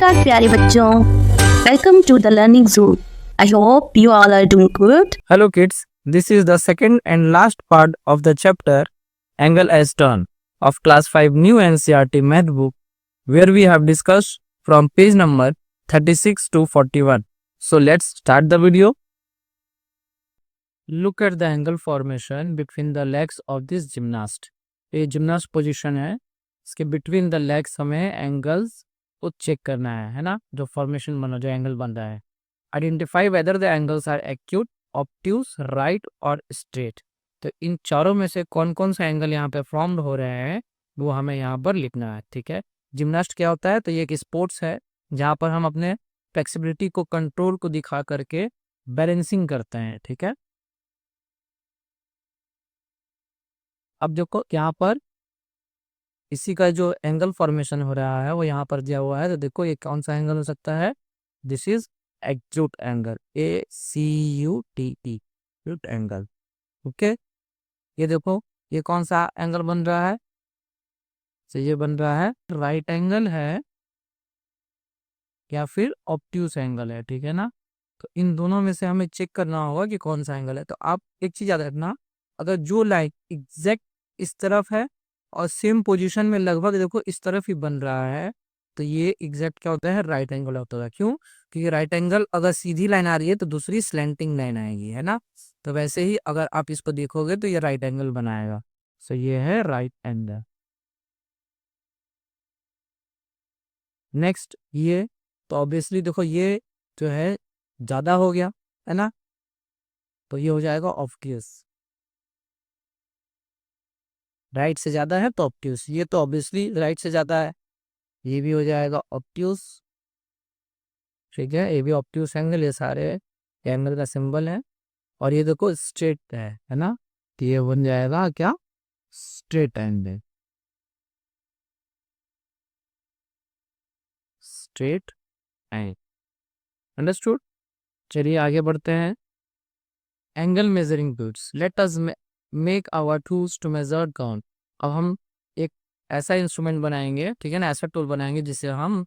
नमस्कार प्यारे बच्चों, welcome to the learning zone. I hope you all are doing good. Hello kids, this is the second and last part of the chapter Angle as Turn of class 5 new NCERT math book, where we have discussed from page number 36 to 41. So let's start the video. Look at the angle formation between the legs of this gymnast. ये gymnast position है, इसके between the legs हमें angles को check करना है ना, जो formation बना, जो angle बन रहा है. Identify whether the angles are acute, obtuse, right और straight. तो इन चारों में से कौन कौन सा एंगल यहाँ पे फॉर्म्ड हो रहे हैं वो हमें यहाँ पर लिखना है, ठीक है। जिम्नास्ट क्या होता है, तो ये एक स्पोर्ट्स है जहाँ पर हम अपने फ्लेक्सिबिलिटी को, कंट्रोल को दिखा करके बैलेंसिंग करते हैं, ठीक है। अब देखो यहाँ पर इसी का जो एंगल फॉर्मेशन हो रहा है वो यहाँ पर दिया हुआ है, तो देखो ये कौन सा एंगल हो सकता है। This is acute angle, ACUTT, acute angle, okay. ये देखो ये कौन सा एंगल बन रहा है, तो ये बन रहा है राइट एंगल है या फिर ऑब्ट्यूस एंगल है, ठीक है ना। तो इन दोनों में से हमें चेक करना होगा कि कौन सा एंगल है। तो आप एक चीज याद रखना, अगर जो लाइन एग्जैक्ट इस तरफ है और सेम पोजीशन में लगभग देखो इस तरफ ही बन रहा है, तो ये एग्जैक्ट क्या होता है, राइट एंगल होता है। क्यों? क्योंकि राइट एंगल अगर सीधी लाइन आ रही है तो दूसरी स्लैंटिंग लाइन आएगी, है ना। तो वैसे ही अगर आप इसको देखोगे तो ये राइट एंगल बनाएगा। सो ये है राइट एंगल। नेक्स्ट ये, तो ऑब्वियसली देखो ये जो है ज्यादा हो गया, है ना, तो ये हो जाएगा ऑब्ट्यूस। राइट से ज्यादा है तो ऑब्ट्यूस, ये तो ऑब्वियसली राइट से ज्यादा है, ये भी हो जाएगा ऑब्ट्यूस, ठीक है। ये भी ऑब्ट्यूस एंगल, ये सारे एंगल का सिंबल है। और ये देखो स्ट्रेट है ना, तो ये बन जाएगा क्या, straight angle, straight angle. Understood. चलिए आगे बढ़ते हैं। Angle measuring tools, let us make our tools to measure count. अब हम एक ऐसा इंस्ट्रूमेंट बनाएंगे, ठीक है ना, ऐसा टूल बनाएंगे जिससे हम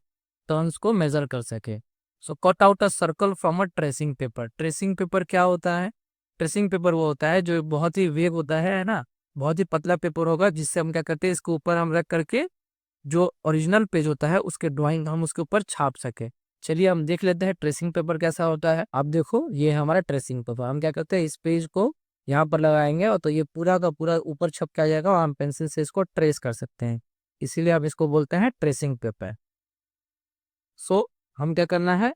टर्न्स को मेजर कर सके। So cut out a circle from a tracing paper. Tracing paper क्या होता है, ट्रेसिंग पेपर वो होता है जो बहुत ही वेग होता है ना, बहुत ही पतला पेपर होगा, जिससे हम क्या करते हैं, इसको ऊपर हम रख करके जो ओरिजिनल पेज होता है उसके ड्राइंग हम उसके ऊपर छाप सके। चलिए हम देख लेते हैं ट्रेसिंग पेपर कैसा होता है। आप देखो ये हमारा ट्रेसिंग पेपर, हम क्या करते हैं, इस पेज को यहाँ पर लगाएंगे और तो ये पूरा का पूरा ऊपर छप के आ जाएगा और हम पेंसिल से इसको ट्रेस कर सकते हैं, इसीलिए हम इसको बोलते हैं ट्रेसिंग पेपर। सो हम क्या करना है,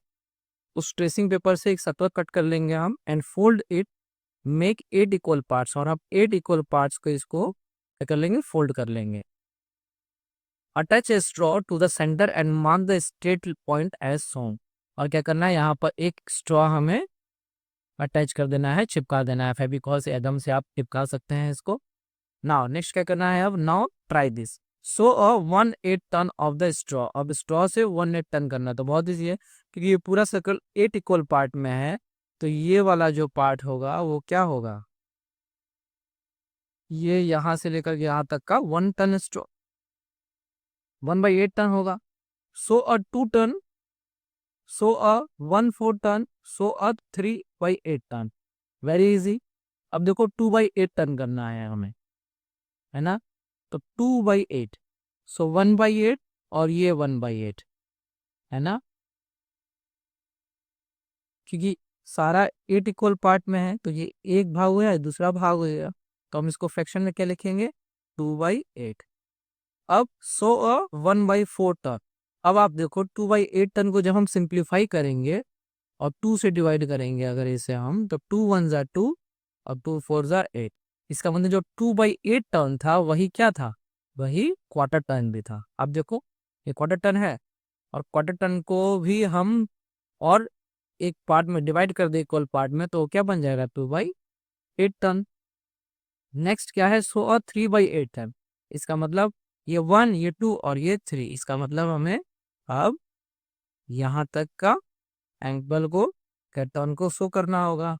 उस ट्रेसिंग पेपर से एक सर्कल कट कर लेंगे हम, and fold it, make 8 equal parts, और हम 8 इक्वल पार्ट्स को इसको क्या कर लेंगे, फोल्ड कर लेंगे। Attach a straw to the centre and mark the straight point as shown. और क्या करना है, यहाँ पर एक स्ट्रॉ हमें अटैच कर देना है, चिपका देना है, फेविकॉल से एकदम से आप चिपका सकते हैं इसको। नाउ नेक्स्ट क्या करना है, अब now try this, so a 1/8 turn off the straw. अब स्ट्रॉ से 1/8 टर्न करना, तो बहुत ईजी है क्योंकि ये पूरा सर्कल 8 इक्वल पार्ट में है, तो ये वाला जो पार्ट होगा वो क्या होगा, ये यहाँ से लेकर यहाँ तक का 1 टर्न स्ट्रॉ, 1/8 टर्न होगा। सो अ 2 टर्न, सो अ 1/4 टर्न, सो अ 3/8 टर्न। Very easy. अब देखो 2/8 टर्न करना है हमें, है ना, तो 2/8, सो 1/8 और ये 1/8, है ना, क्योंकि सारा 8 इक्वल पार्ट में है तो ये एक भाग हुआ है, दूसरा भाग हुआ, तो हम इसको फ्रैक्शन में क्या लिखेंगे, 2/8। अब सो अ 1/4 टर्न। अब आप देखो 2/8 टर्न को जब हम सिंप्लीफाई करेंगे और 2 से डिवाइड करेंगे अगर इसे हम, तो 2 1 ज़ा 2 और 2 4 ज़ा 8। इसका मतलब जो 2/8 टर्न था वही क्या था, वही क्वार्टर टर्न भी था। अब देखो ये क्वार्टर टर्न है, और क्वार्टर टर्न को भी हम और एक पार्ट में डिवाइड कर दे इक्वल पार्ट में, तो क्या बन जाएगा, 2/8 टर्न। नेक्स्ट क्या है, सो और 3/8 टर्न। इसका मतलब ये 1, ये 2 और ये 3, इसका मतलब हमें अब यहाँ तक का एंगल को, टर्न को शो करना होगा।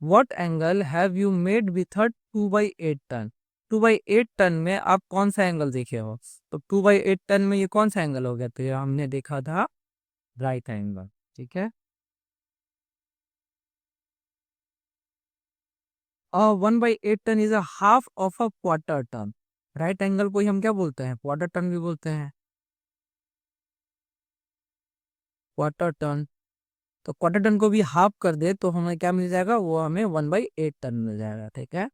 What angle have you made with 2/8 turn. 2/8 turn में आप कौन सा एंगल देखे हो, तो 2/8 टर्न में ये कौन सा एंगल हो गया, तो ये हमने देखा था राइट एंगल, ठीक है। 1/8 turn is a half of a quarter turn. Right angle को ही हम क्या बोलते हैं, क्वार्टर टन भी बोलते हैं, क्वार्टर टन। तो क्वार्टर टन को भी हाफ कर दे तो हमें क्या मिल जाएगा, वो हमें 1/8 टन मिल जाएगा, ठीक है।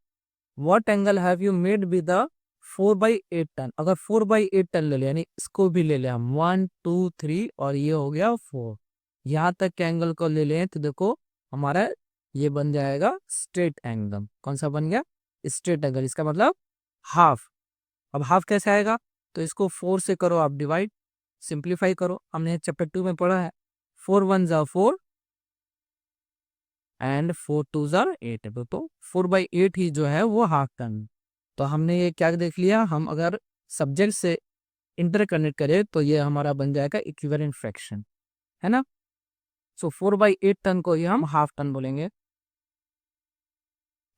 What angle have you made with the 4/8 turn. अगर 4/8 टन ले ले, यानी इसको भी ले ले हम, 1 2 3 और ये हो गया 4, यहाँ तक के एंगल को ले लें तो देखो हमारा ये बन जाएगा स्ट्रेट एंगल। कौन सा बन गया, स्ट्रेट एंगल, इसका मतलब हाफ। अब हाफ कैसे आएगा, तो इसको 4 से करो आप डिवाइड, सिंप्लीफाई करो, हमने चैप्टर 2 में पढ़ा है। 4 1 जा 4 एंड 4 2 जा 8, तो 4/8 ही जो है वो हाफ टन। तो हमने ये क्या देख लिया, हम अगर सब्जेक्ट से इंटर कनेक्ट करें तो ये हमारा बन जाएगा इक्विवेलेंट फ्रैक्शन, है ना। सो 4/8 टन को ही हम हाफ टन बोलेंगे।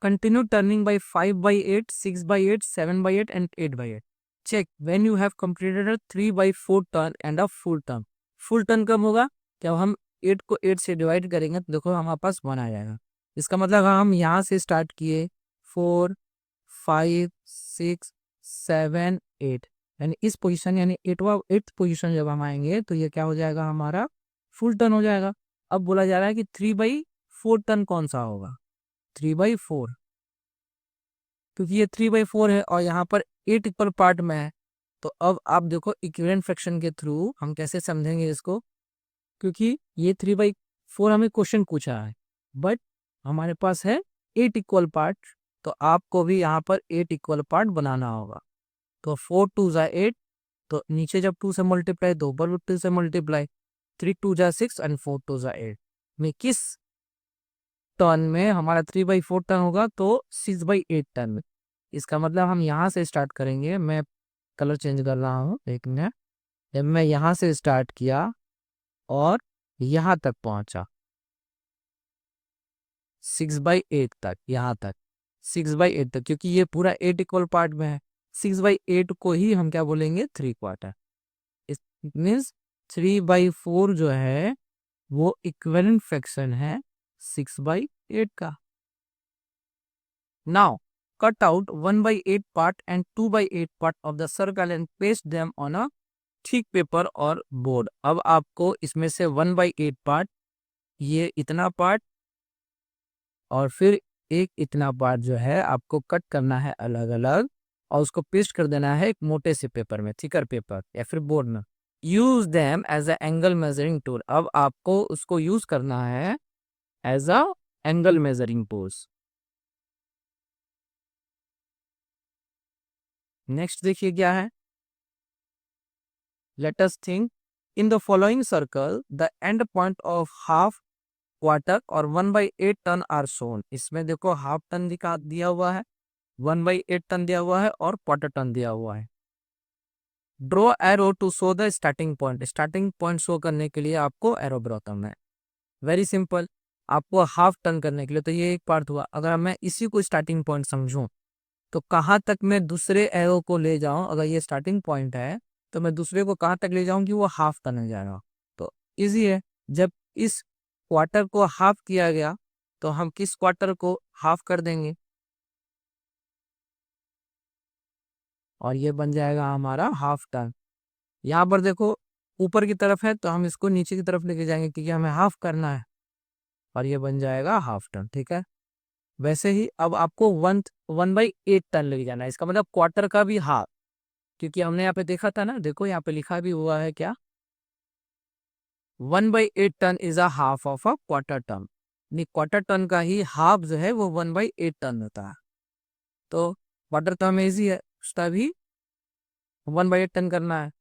Continue turning by 5/8, 6/8, 7/8 and 8/8। Check when you have completed 3/4 turn and a full turn. Full turn कब होगा, जब हम 8 को 8 से डिवाइड करेंगे तो देखो हमारे पास 1 आ जाएगा। इसका मतलब हम यहाँ से स्टार्ट किए 4 5 6 7 8, यानी इस पोजीशन, यानी 8th पोजीशन जब हम आएंगे तो ये क्या हो जाएगा, हमारा फुल टर्न हो जाएगा। अब बोला जा रहा है कि 3/4 टर्न कौन सा होगा, 3/4, क्योंकि ये 3/4 है और यहाँ पर 8 इक्वल पार्ट में है। तो अब आप देखो इक्विवेलेंट फ्रैक्शन के थ्रू हम कैसे समझेंगे इसको, क्योंकि ये 3/4 हमें क्वेश्चन पूछा है, बट हमारे पास है 8 इक्वल पार्ट, तो आपको भी यहाँ पर 8 इक्वल पार्ट बनाना होगा। तो 4 2 जा 8, तो नीचे जब 2 से मल्टीप्लाई तो ऊपर भी 2 से मल्टीप्लाई, 3 2 जा 6 एंड 4 2 जा 8 में किस टर्न में हमारा 3/4 टर्न होगा, तो 6/8 टर्न में। इसका मतलब हम यहाँ से स्टार्ट करेंगे, मैं कलर चेंज कर रहा हूँ एक मिनट। जब मैं यहाँ से स्टार्ट किया और यहाँ तक पहुंचा 6/8 तक, यहाँ तक 6/8 तक, क्योंकि ये पूरा 8 इक्वल पार्ट में है, 6/8 को ही हम क्या बोलेंगे, 3/4। इट मीन्स 3/4 जो है वो इक्विवेलेंट फ्रैक्शन है 6/8 का। Now cut out 1/8 part and 2/8 part of the circle and paste them on a thick paper और board। अब आपको इसमें से 1/8 पार्ट, ये इतना पार्ट और फिर एक इतना पार्ट जो है आपको कट करना है अलग अलग, और उसको पेस्ट कर देना है एक मोटे से पेपर में, थिकर पेपर या फिर बोर्ड में। Use them as a angle measuring tool. अब आपको उसको यूज करना है as a angle measuring tools. Next देखिए क्या है, let us think in the following circle the end point of half, quarter और 1/8 टन आर shown। इसमें देखो हाफ टन दिया हुआ है, 1/8 टन दिया हुआ है और क्वार्टर टन दिया हुआ है। Draw arrow to show the starting point. Starting point show करने के लिए आपको एरो ड्रॉ करना है। वेरी सिंपल, आपको हाफ टर्न करने के लिए, तो ये एक पार्ट हुआ। अगर मैं इसी को स्टार्टिंग पॉइंट समझूं तो कहाँ तक मैं दूसरे एरो को ले जाऊं, अगर ये स्टार्टिंग पॉइंट है तो मैं दूसरे को कहाँ तक ले जाऊं कि वो हाफ टर्न हो जाएगा। तो इजी है, जब इस क्वार्टर को हाफ किया गया तो हम किस क्वार्टर को हाफ कर देंगे और ये बन जाएगा हमारा हाफ टर्न। यहाँ पर देखो ऊपर की तरफ है तो हम इसको नीचे की तरफ लेके जाएंगे क्योंकि हमें हाफ करना है, और ये बन जाएगा हाफ टर्न, ठीक है। वैसे ही अब आपको 1/8 टर्न लेके जाना है, इसका मतलब क्वार्टर का भी हाफ, क्योंकि हमने यहाँ पे देखा था ना, देखो यहाँ पे लिखा भी हुआ है क्या, 1/8 turn is a half of a quarter turn. Quarter turn का ही हाफ जो है वो 1/8 टर्न होता है। तो क्वार्टर टर्न इजी है, उसका भी 1/8 टर्न करना है।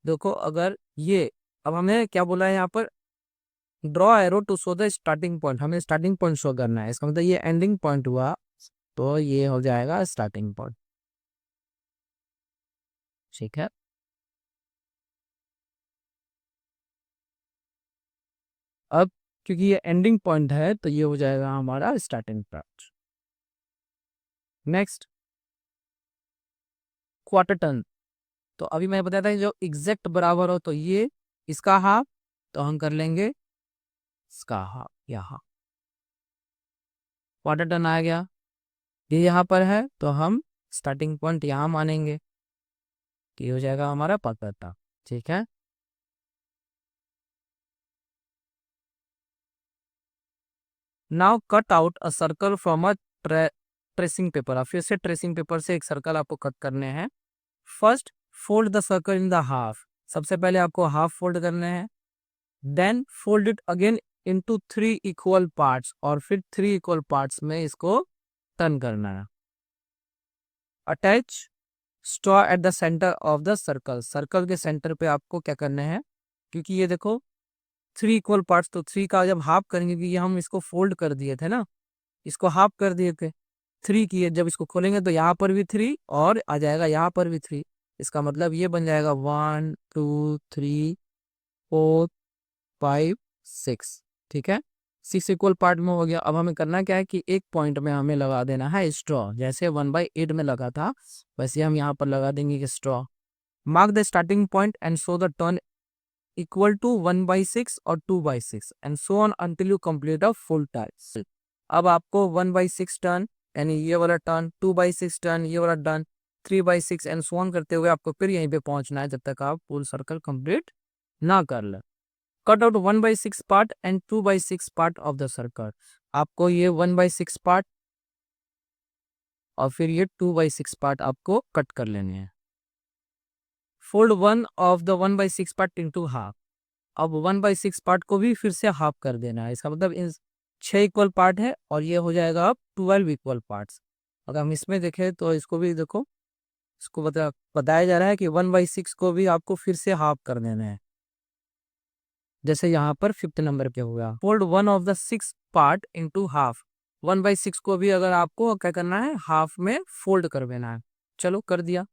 देखो अगर ये, अब हमें क्या बोला है यहाँ पर, draw arrow to show the starting point, हमें स्टार्टिंग पॉइंट शो करना है, इसका मतलब ये एंडिंग पॉइंट हुआ तो ये हो जाएगा स्टार्टिंग पॉइंट, ठीक है। अब क्योंकि ये एंडिंग पॉइंट है तो ये हो जाएगा हमारा starting point. Next quarter turn. तो अभी मैं बताया था जो एग्जैक्ट बराबर हो तो ये इसका हाफ तो हम कर लेंगे इसका हाफ यहाँ। क्वार्टर टर्न आ गया, ये यहाँ पर है तो हम स्टार्टिंग पॉइंट यहाँ मानेंगे कि हो जाएगा हमारा क्वार्टर टर्न। ठीक है, now cut out a circle from a tracing paper. अब फिर से ट्रेसिंग पेपर से एक सर्कल आपको कट करने हैं। First fold the circle in the half, सबसे पहले आपको हाफ फोल्ड करने हैं। Then fold it again into 3 equal parts, और फिर 3 इक्वल पार्ट्स में इसको टर्न करना है। Attach straw at the centre of the circle, circle के सेंटर पे आपको क्या करने हैं, क्योंकि ये देखो 3 इक्वल पार्ट्स, तो 3 का जब हाफ करेंगे, क्योंकि हम इसको फोल्ड कर दिए थे ना, इसको हाफ कर दिए थे, 3 की है, जब इसको खोलेंगे तो यहाँ पर भी 3 और आ जाएगा यहाँ पर भी 3। इसका मतलब ये बन जाएगा 1 2 3 4 5 6। ठीक है, 6 इक्वल पार्ट में हो गया। अब हमें करना क्या है कि एक पॉइंट में हमें लगा देना है स्ट्रॉ, जैसे 1/8 में लगा था वैसे हम यहाँ पर लगा देंगे कि straw. Mark the starting point and show the turn equal to 1/6 और 2/6 and so on until you complete a full turn. अब आपको 1/6 टर्न यानी ये वाला टर्न, 2/6 टर्न ये वाला टर्न, 3/6 एंड सो ऑन करते हुए आपको फिर यहीं पे पहुंचना है जब तक आप फुल सर्कल कंप्लीट ना कर ले। Cut out 1/6 part and 2/6 part of the circle. आपको ये 1/6 पार्ट और फिर ये 2/6 पार्ट आपको कट कर लेने हैं। Fold one of the 1/6 part into half. अब 1/6 पार्ट को भी फिर से हाफ कर देना है। इसका मतलब इन 6 इक्वल पार्ट है और ये हो जाएगा अब 12 इक्वल पार्ट्स। अगर हम इसमें देखें तो इसको भी देखो, इसको बताया जा रहा है कि 1/6 को भी आपको फिर से हाफ कर देना है, जैसे यहाँ पर 5th नंबर पे हुआ। Fold one of the 6 part into half. 1/6 को भी अगर आपको क्या करना है, हाफ में फोल्ड कर देना है। चलो कर दिया।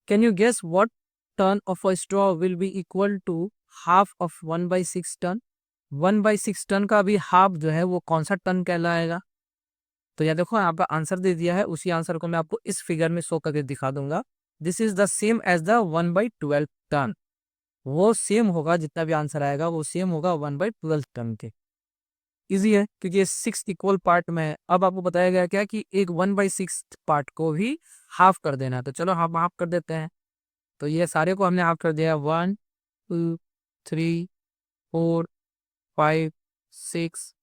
Can you guess what turn of a straw will be equal to half of 1/6 turn. 1/6 turn का भी हाफ जो है वो कौन सा टर्न कहलाएगा। तो यह देखो यहाँ पर आंसर दे दिया है, उसी आंसर को मैं आपको इस फिगर में शो करके दिखा दूंगा। This is the same as the 1/12 turn. वो सेम होगा, जितना भी आंसर आएगा वो सेम होगा 1/12 टर्न के। इजी है क्योंकि ये 6 इक्वल पार्ट में है। अब आपको बताया गया क्या कि एक 1/6 पार्ट को भी हाफ कर देना है, तो चलो हम हाफ कर देते हैं। तो ये सारे को हमने हाफ कर दिया, 1 2 3 4 5 6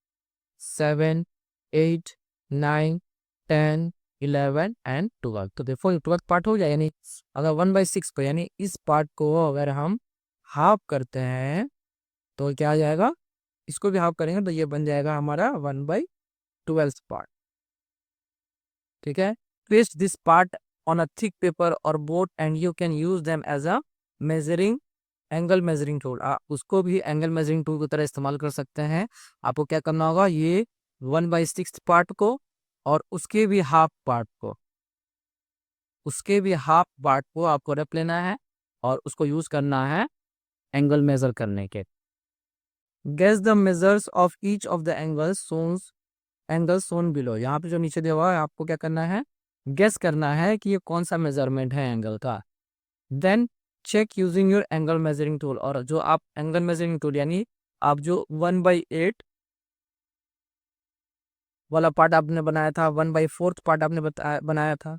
7 8 9 10 11 एंड 12। तो देखो 12 पार्ट हो जाए, यानी अगर 1/6 को यानी इस पार्ट को अगर हम हाफ करते हैं तो क्या आ जाएगा, इसको भी हाफ करेंगे तो ये बन जाएगा हमारा 1/12 पार्ट। ठीक है, paste this part on a thick paper और board and you can use them as a measuring angle measuring tool. आप उसको भी एंगल मेजरिंग टूल की तरह इस्तेमाल कर सकते हैं। आपको क्या करना होगा, ये 1/6 पार्ट को और उसके भी हाफ पार्ट को आपको रख लेना है और उसको यूज करना है एंगल मेजर करने के। Guess the measures of each of the angles shown below. यहाँ पे जो नीचे दिया हुआ है आपको क्या करना है, गेस करना है कि ये कौन सा मेजरमेंट है एंगल का। Then check using your angle measuring tool. और जो आप एंगल मेजरिंग टूल यानी आप जो 1/8 वाला पार्ट आपने बनाया था, 1/4 पार्ट आपने बनाया था,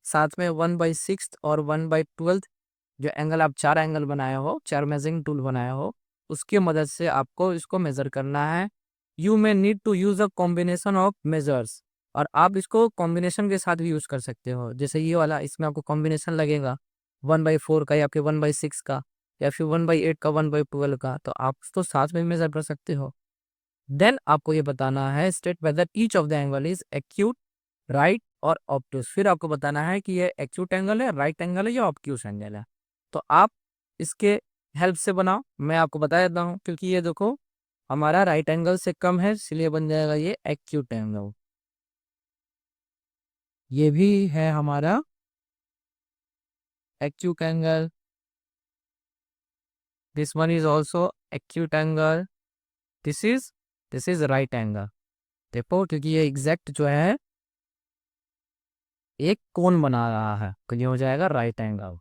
साथ में 1/6 और 1/12 जो एंगल आप 4 एंगल बनाए हो, 4 मेजरिंग टूल बनाया हो, उसकी मदद से आपको इसको मेजर करना है। You may need to use a combination of measures. और आप इसको कॉम्बिनेशन के साथ भी यूज कर सकते हो, जैसे ये वाला, इसमें आपको कॉम्बिनेशन लगेगा 1/4 का या फिर 1/6 का या फिर 1/8 का 1/12 का, तो आप इसको साथ में मेजर कर सकते हो। देन आपको ये बताना है state whether each of the angle is acute, right और ऑब्टूस। फिर आपको बताना है कि ये एक्यूट एंगल है, राइट एंगल है या ऑब्ट्यूस एंगल है। तो आप इसके हेल्प से बनाओ, मैं आपको बता देता हूँ। क्योंकि ये देखो हमारा राइट एंगल से कम है, इसलिए बन जाएगा ये एक्यूट एंगल। ये भी है हमारा acute angle, this one is also acute angle, this is right angle. देखो क्योंकि ये एग्जैक्ट जो है एक कोण बना रहा है, तो ये हो जाएगा राइट एंगल।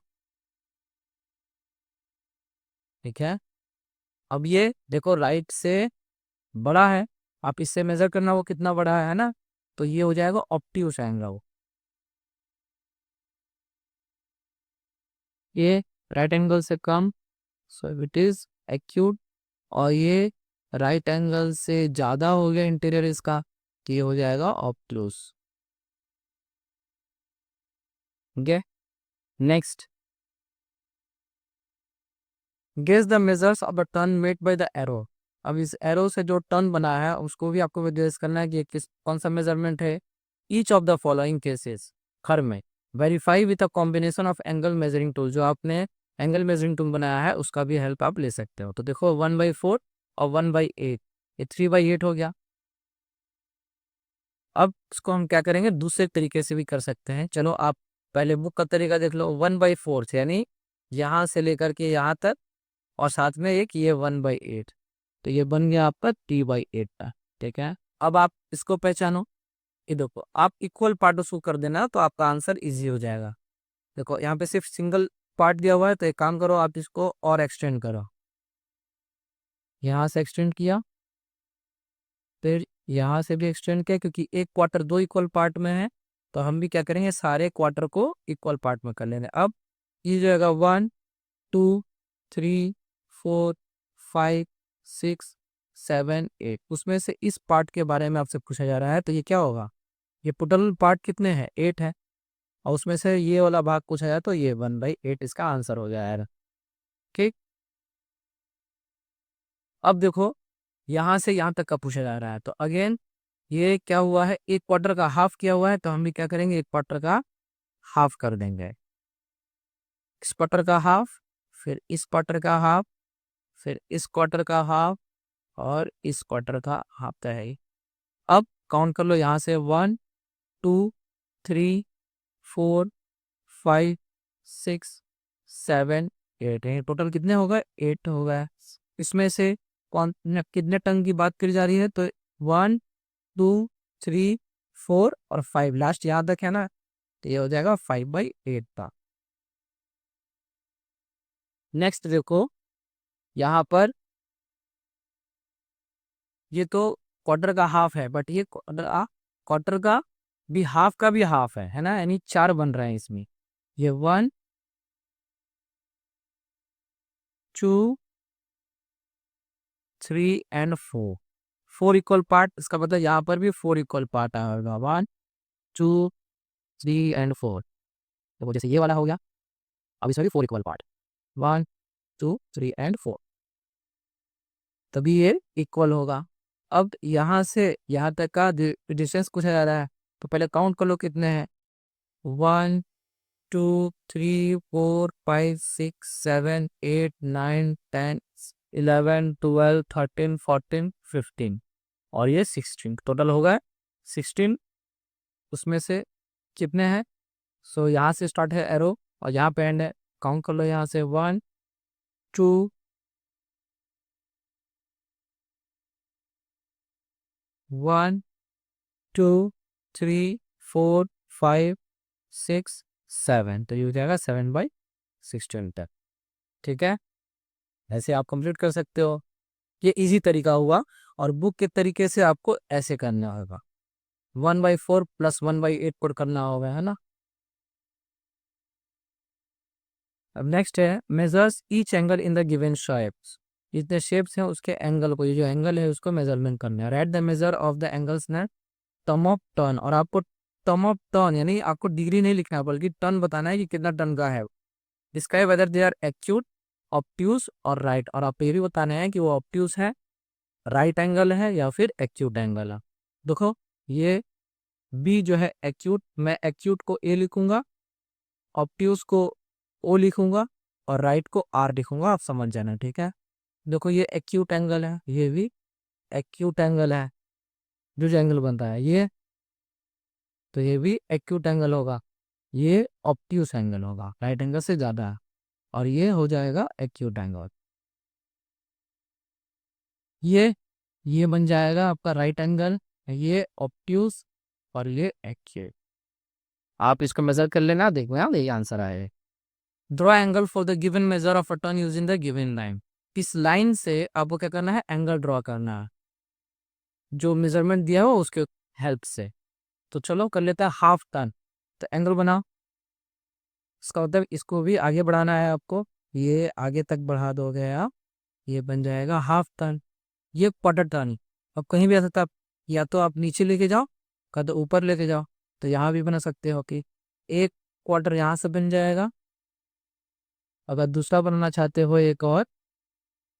ठीक है, अब ये देखो राइट से बड़ा है, आप इससे मेजर करना वो कितना बड़ा है ना, तो ये हो जाएगा ऑप्टियूस एंगल। ये राइट एंगल से कम, सो इट इज एक्यूट। और ये राइट एंगल से ज़्यादा हो गया इंटीरियर इसका, तो ये हो जाएगा obtuse. Okay, next, guess the measures of the turn made by the arrow. अब इस एरो से जो टर्न बना है उसको भी आपको गेस करना है कि ये कौन सा मेजरमेंट है। Each of the following cases, खर में verify with a combination of angle measuring tool. जो आपने एंगल मेजरिंग टूल बनाया है उसका भी हेल्प आप ले सकते हो। तो देखो 1/4 और 1/8, ये 3/8 हो गया। अब इसको हम क्या करेंगे, दूसरे तरीके से भी कर सकते हैं। चलो आप पहले बुक का तरीका देख लो। 1/4 यानी यहाँ से लेकर के यहाँ तक, और साथ में एक ये 1/8, तो ये बन गया आपका T/8 का। ठीक है, अब आप इसको पहचानो। ये देखो, आप इक्वल पार्ट उसको कर देना तो आपका आंसर इजी हो जाएगा। देखो यहाँ पे सिर्फ सिंगल पार्ट दिया हुआ है, तो एक काम करो, आप इसको और एक्सटेंड करो। यहाँ से एक्सटेंड किया, फिर यहाँ से भी एक्सटेंड किया, क्योंकि एक क्वार्टर दो इक्वल पार्ट में है, तो हम भी क्या करेंगे, सारे क्वार्टर को इक्वल पार्ट में कर लेंगे। अब ये जो है 1 2 3 4 5 6 7 8, उसमें से इस पार्ट के बारे में आपसे पूछा जा रहा है, तो ये क्या होगा, ये टोटल पार्ट कितने हैं, 8 है, और उसमें से ये वाला भाग पूछा जाए तो ये 1/8 इसका आंसर हो जाएगा। ठीक, अब देखो यहाँ से यहाँ तक का पूछा जा रहा है, तो अगेन ये क्या हुआ है, एक क्वार्टर का हाफ किया हुआ है, तो हम भी क्या करेंगे, एक क्वार्टर का हाफ कर देंगे। इस क्वार्टर का हाफ, फिर इस क्वार्टर का हाफ, फिर इस क्वार्टर का हाफ, और इस क्वार्टर का हाफ तो है ही। अब काउंट कर लो यहाँ से 1 2 3 4 5 6 7 8, टोटल कितने हो गए, 8 हो गए। इसमें से कौन कितने टंग की बात करी जा रही है, तो 1 2 3 4 और 5, लास्ट यहाँ तक है ना, तो ये हो जाएगा 5/8 का। नेक्स्ट देखो यहाँ पर, ये तो क्वार्टर का हाफ है, बट ये क्वार्टर का भी हाफ है ना, यानी 4 बन रहे हैं इसमें। ये 1 2 3 एंड 4, 4 इक्वल पार्ट, इसका मतलब यहाँ पर भी 4 इक्वल पार्ट आएगा। 1 2 3 एंड 4, देखो जैसे ये वाला हो गया, अब इसमें भी 4 इक्वल पार्ट, 1 2 3 एंड 4, तभी ये इक्वल होगा। अब यहाँ से यहाँ तक का डिस्टेंस पूछा जा रहा है, तो पहले काउंट कर लो कितने हैं, 1 2 3 4 5 6 7 8 9 10 11 12 13 14 15 और ये 16, टोटल होगा 16। उसमें से कितने हैं, सो यहाँ से स्टार्ट है एरो और यहाँ पे एंड है, काउंट कर लो यहाँ से 1 2 1 2 3 4 5 6 7, तो ये हो जाएगा 7/16 तक। ठीक है, ऐसे आप कंप्लीट कर सकते हो। ये इजी तरीका हुआ, और बुक के तरीके से आपको ऐसे करना होगा, 1/4 प्लस 1/8 को करना होगा, है ना। अब नेक्स्ट है, measures each angle in the given shapes. जितने शेप्स हैं उसके एंगल को, ये जो एंगल है उसको मेजरमेंट करना है। Right the measure of the angles ने टर्म ऑफ टर्न, और आपको टर्म ऑफ टर्न यानी आपको डिग्री नहीं लिखना है, बल्कि टर्न बताना है कि कितना टर्न का है। Describe whether they are acute, obtuse और राइट, और आपको ये भी बताना है कि वो ऑब्ट्यूज है, राइट एंगल है या फिर एक्यूट एंगल है। देखो ये बी जो है एक्यूट, मैं एक्यूट को ए लिखूंगा, ऑब्ट्यूज को ओ लिखूंगा, और राइट को आर लिखूंगा, आप समझ जाना। ठीक है, देखो ये एक्यूट एंगल है, ये भी एक्यूट एंगल है, जो एंगल बनता है ये, तो ये भी एक्यूट एंगल होगा। ये ऑब्ट्यूज एंगल होगा, राइट एंगल से ज़्यादा है, और ये हो जाएगा एक्यूट एंगल। ये बन जाएगा आपका राइट एंगल, ये ऑब्ट्यूज और ये एक्यूट। आप इसको मेजर कर लेना, देखो यहाँ यही आंसर आए। Draw angle for the given measure of a turn using the given line. इस लाइन से आपको क्या करना है, एंगल ड्रॉ करना है, जो मेजरमेंट दिया हो उसके हेल्प से। तो चलो कर लेते हैं हाफ टर्न। तो एंगल बनाओ, इसका मतलब इसको भी आगे बढ़ाना है आपको, ये आगे तक बढ़ा दोगे आप, ये बन जाएगा हाफ टर्न। ये क्वार्टर टर्न अब कहीं भी आ सकता है, या तो आप नीचे लेके जाओ, का तो ऊपर लेके जाओ। तो यहाँ भी बना सकते हो कि एक क्वार्टर यहाँ से बन जाएगा, अगर दूसरा बनाना चाहते हो एक और,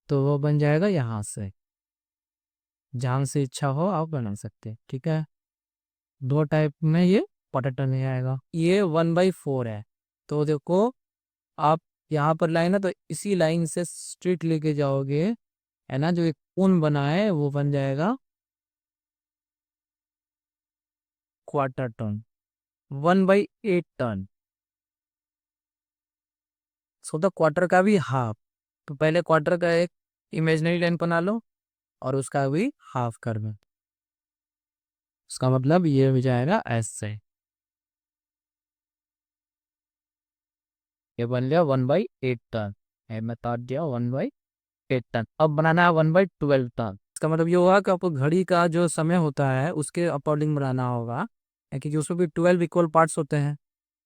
तो वो बन जाएगा यहाँ से, जहाँ से इच्छा हो आप बना सकते हैं। ठीक है, दो टाइप में ये क्वार्टर टर्न नहीं आएगा। ये 1/4 है, तो देखो आप यहाँ पर लाइन है, तो इसी लाइन से स्ट्रेट लेके जाओगे, है ना, जो एक कोन बना है वो बन जाएगा quarter turn, 1/8 turn. So the quarter का भी हाफ, तो पहले क्वार्टर का एक इमेजिनरी लाइन बना लो और उसका भी हाफ कर दो। उसका मतलब ये हो जाएगा ऐसे, ये बन लिया 1/8 टर्न है, मैं काट दिया 1/8 टर्न। अब बनाना है 1/12 टर्न। इसका मतलब ये होगा कि आपको घड़ी का जो समय होता है उसके अकॉर्डिंग बनाना होगा, क्योंकि उसमें भी 12 इक्वल पार्ट्स होते हैं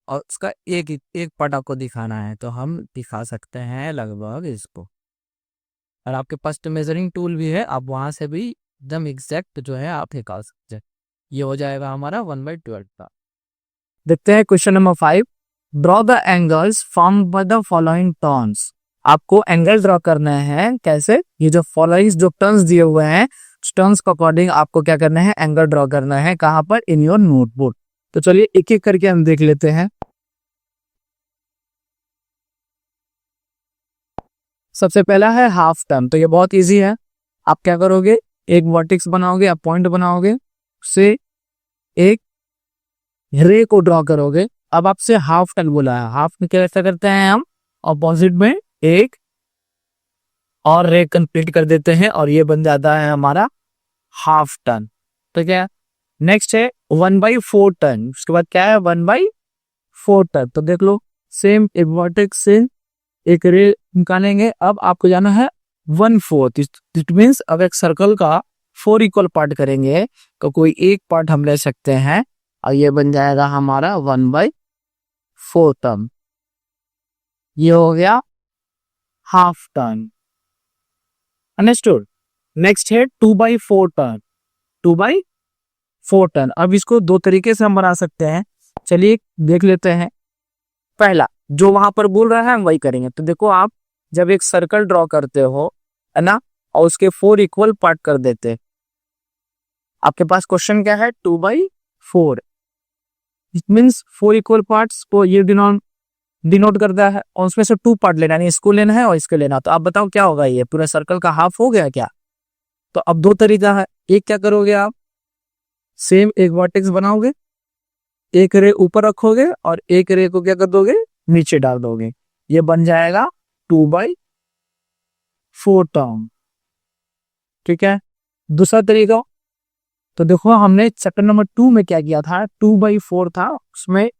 और उसका एक पार्ट आपको दिखाना है, तो हम दिखा सकते हैं लगभग इसको। और आपके पास तो मेजरिंग टूल भी है, आप वहां से भी एकदम एग्जैक्ट जो है आप निकाल सकते हैं। ये हो जाएगा हमारा 1/12 का। देखते हैं question number 5। Draw the angles form by the following turns. आपको एंगल ड्रॉ करना है, कैसे, ये जो फॉलोइंग जो टर्न्स दिए हुए हैं, टर्न्स के अकॉर्डिंग आपको क्या करना है, एंगल ड्रॉ करना है। कहाँ पर, इन योर नोटबुक। तो चलिए एक एक करके हम देख लेते हैं। सबसे पहला है हाफ टर्न, तो ये बहुत इजी है। आप क्या करोगे, एक वर्टेक्स बनाओगे, आप पॉइंट बनाओगे, उससे एक रे को ड्रॉ करोगे। अब आपसे हाफ टर्न बोला है, हाफ में कैसे करते हैं हम, ऑपोजिट में एक और रे कंप्लीट कर देते हैं और ये बन जाता है हमारा हाफ टर्न। तो क्या, नेक्स्ट है 1/4 टर्न। उसके बाद क्या है, 1/4 टर्न। तो देख लो, सेम एक वर्टेक्स से एक रे निकालेंगे। अब आपको जाना है 1/4। इट मीन्स अब एक सर्कल का 4 इक्वल पार्ट करेंगे, तो कोई एक पार्ट हम ले सकते हैं और ये बन जाएगा हमारा 1/4 टर्न। ये हो गया हाफ टर्न, अंडरस्टूड। नेक्स्ट है 2/4 टर्न। 2/4 टर्न, अब इसको दो तरीके से हम बना सकते हैं, चलिए देख लेते हैं। पहला जो वहां पर बोल रहा है हम वही करेंगे। तो देखो, आप जब एक सर्कल ड्रॉ करते हो, है ना, और उसके 4 इक्वल पार्ट कर देते, आपके पास क्वेश्चन क्या है, 2/4। इट मीन्स 4 इक्वल पार्ट्स को ये डिनोट करता है, और उसमें से 2 पार्ट लेना, यानी इसको लेना है और इसको लेना। तो आप बताओ क्या होगा, ये पूरा सर्कल का हाफ हो गया क्या। तो अब दो तरीका है, एक क्या करोगे आप, सेम एक वर्टेक्स बनाओगे, एक रे ऊपर रखोगे और एक रे को क्या कर दोगे, नीचे डाल दोगे, ये बन जाएगा 2/4 टर्न। ठीक है, दूसरा तरीका, तो देखो हमने चैप्टर नंबर 2 में क्या किया था, 2/4 था, उसमें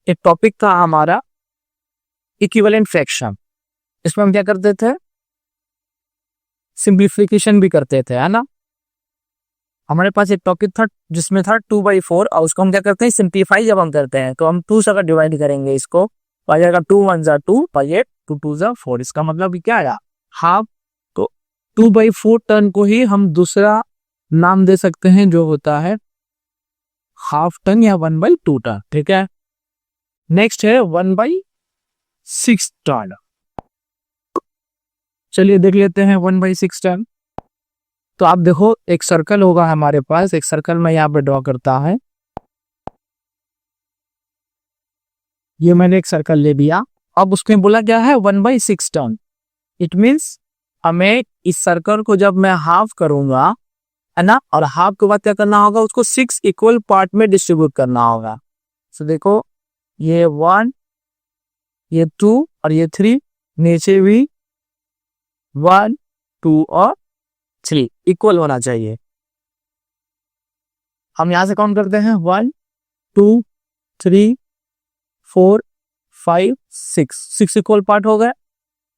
एक टॉपिक था हमारा इक्विवेलेंट फ्रैक्शन। इसमें हम क्या करते थे, सिंप्लीफिकेशन भी करते थे, है ना। हमारे पास एक टॉपिक था जिसमें था 2/4, और उसको हम क्या करते हैं, सिंप्लीफाई जब हम करते हैं तो हम 2 से अगर डिवाइड करेंगे इसको, तो आ जाएगा 2 1 जा 2, 8 2 2 जा 4। इसका मतलब क्या आया, हाफ। तो 2/4 टर्न को ही हम दूसरा नाम दे सकते हैं, जो होता है हाफ टर्न या 1/2 टर्न। ठीक है, नेक्स्ट है 1/6 टर्न। चलिए देख लेते हैं 1/6 टर्न। तो आप देखो, एक सर्कल होगा हमारे पास, एक सर्कल में यहाँ पे ड्रॉ करता है, ये मैंने एक सर्कल ले लिया। अब उसमें बोला क्या है, 1/6 टर्न। इट मीन्स हमें इस सर्कल को जब मैं हाफ करूंगा, है ना, और हाफ के बाद क्या करना होगा, उसको 6 इक्वल पार्ट में डिस्ट्रीब्यूट करना होगा। तो देखो, ये 1, ये 2 और ये 3, नीचे भी 1 2 और 3 इक्वल होना चाहिए। हम यहां से काउंट करते हैं, 1 2 3 4 5 6 इक्वल पार्ट हो गए,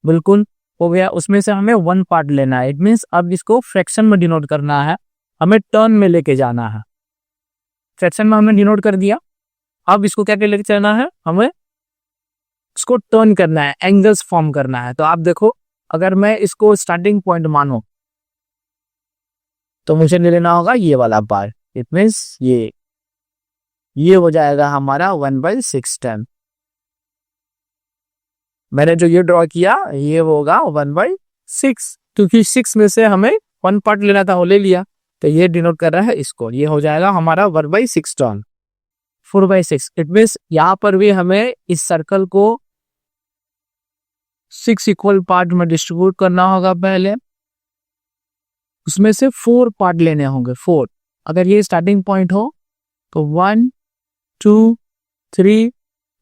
बिल्कुल। हो गया, उसमें से हमें 1 पार्ट लेना है। इट मीन्स अब इसको फ्रैक्शन में डिनोट करना है, हमें टर्न में लेके जाना है। फ्रैक्शन में हमने डिनोट कर दिया, अब इसको क्या लेके चलना है, हमें इसको टर्न करना है, एंगल्स फॉर्म करना है। तो आप देखो, अगर मैं इसको स्टार्टिंग पॉइंट मानो तो मुझे ले लेना होगा ये वाला पार्ट। इट मीन्स ये हो जाएगा हमारा 1/6 मैंने जो ये ड्रॉ किया ये होगा 1/6, क्योंकि 6 में से हमें 1 पार्ट लेना था, वो ले लिया, तो ये डिनोट कर रहा है इसको। ये हो जाएगा हमारा 1/6 टर्न, 4/6। इट मीन्स यहाँ पर भी हमें इस सर्कल को 6 इक्वल पार्ट में डिस्ट्रीब्यूट करना होगा। पहले उसमें से 4 पार्ट लेने होंगे, 4। अगर ये स्टार्टिंग पॉइंट हो तो 1 2 3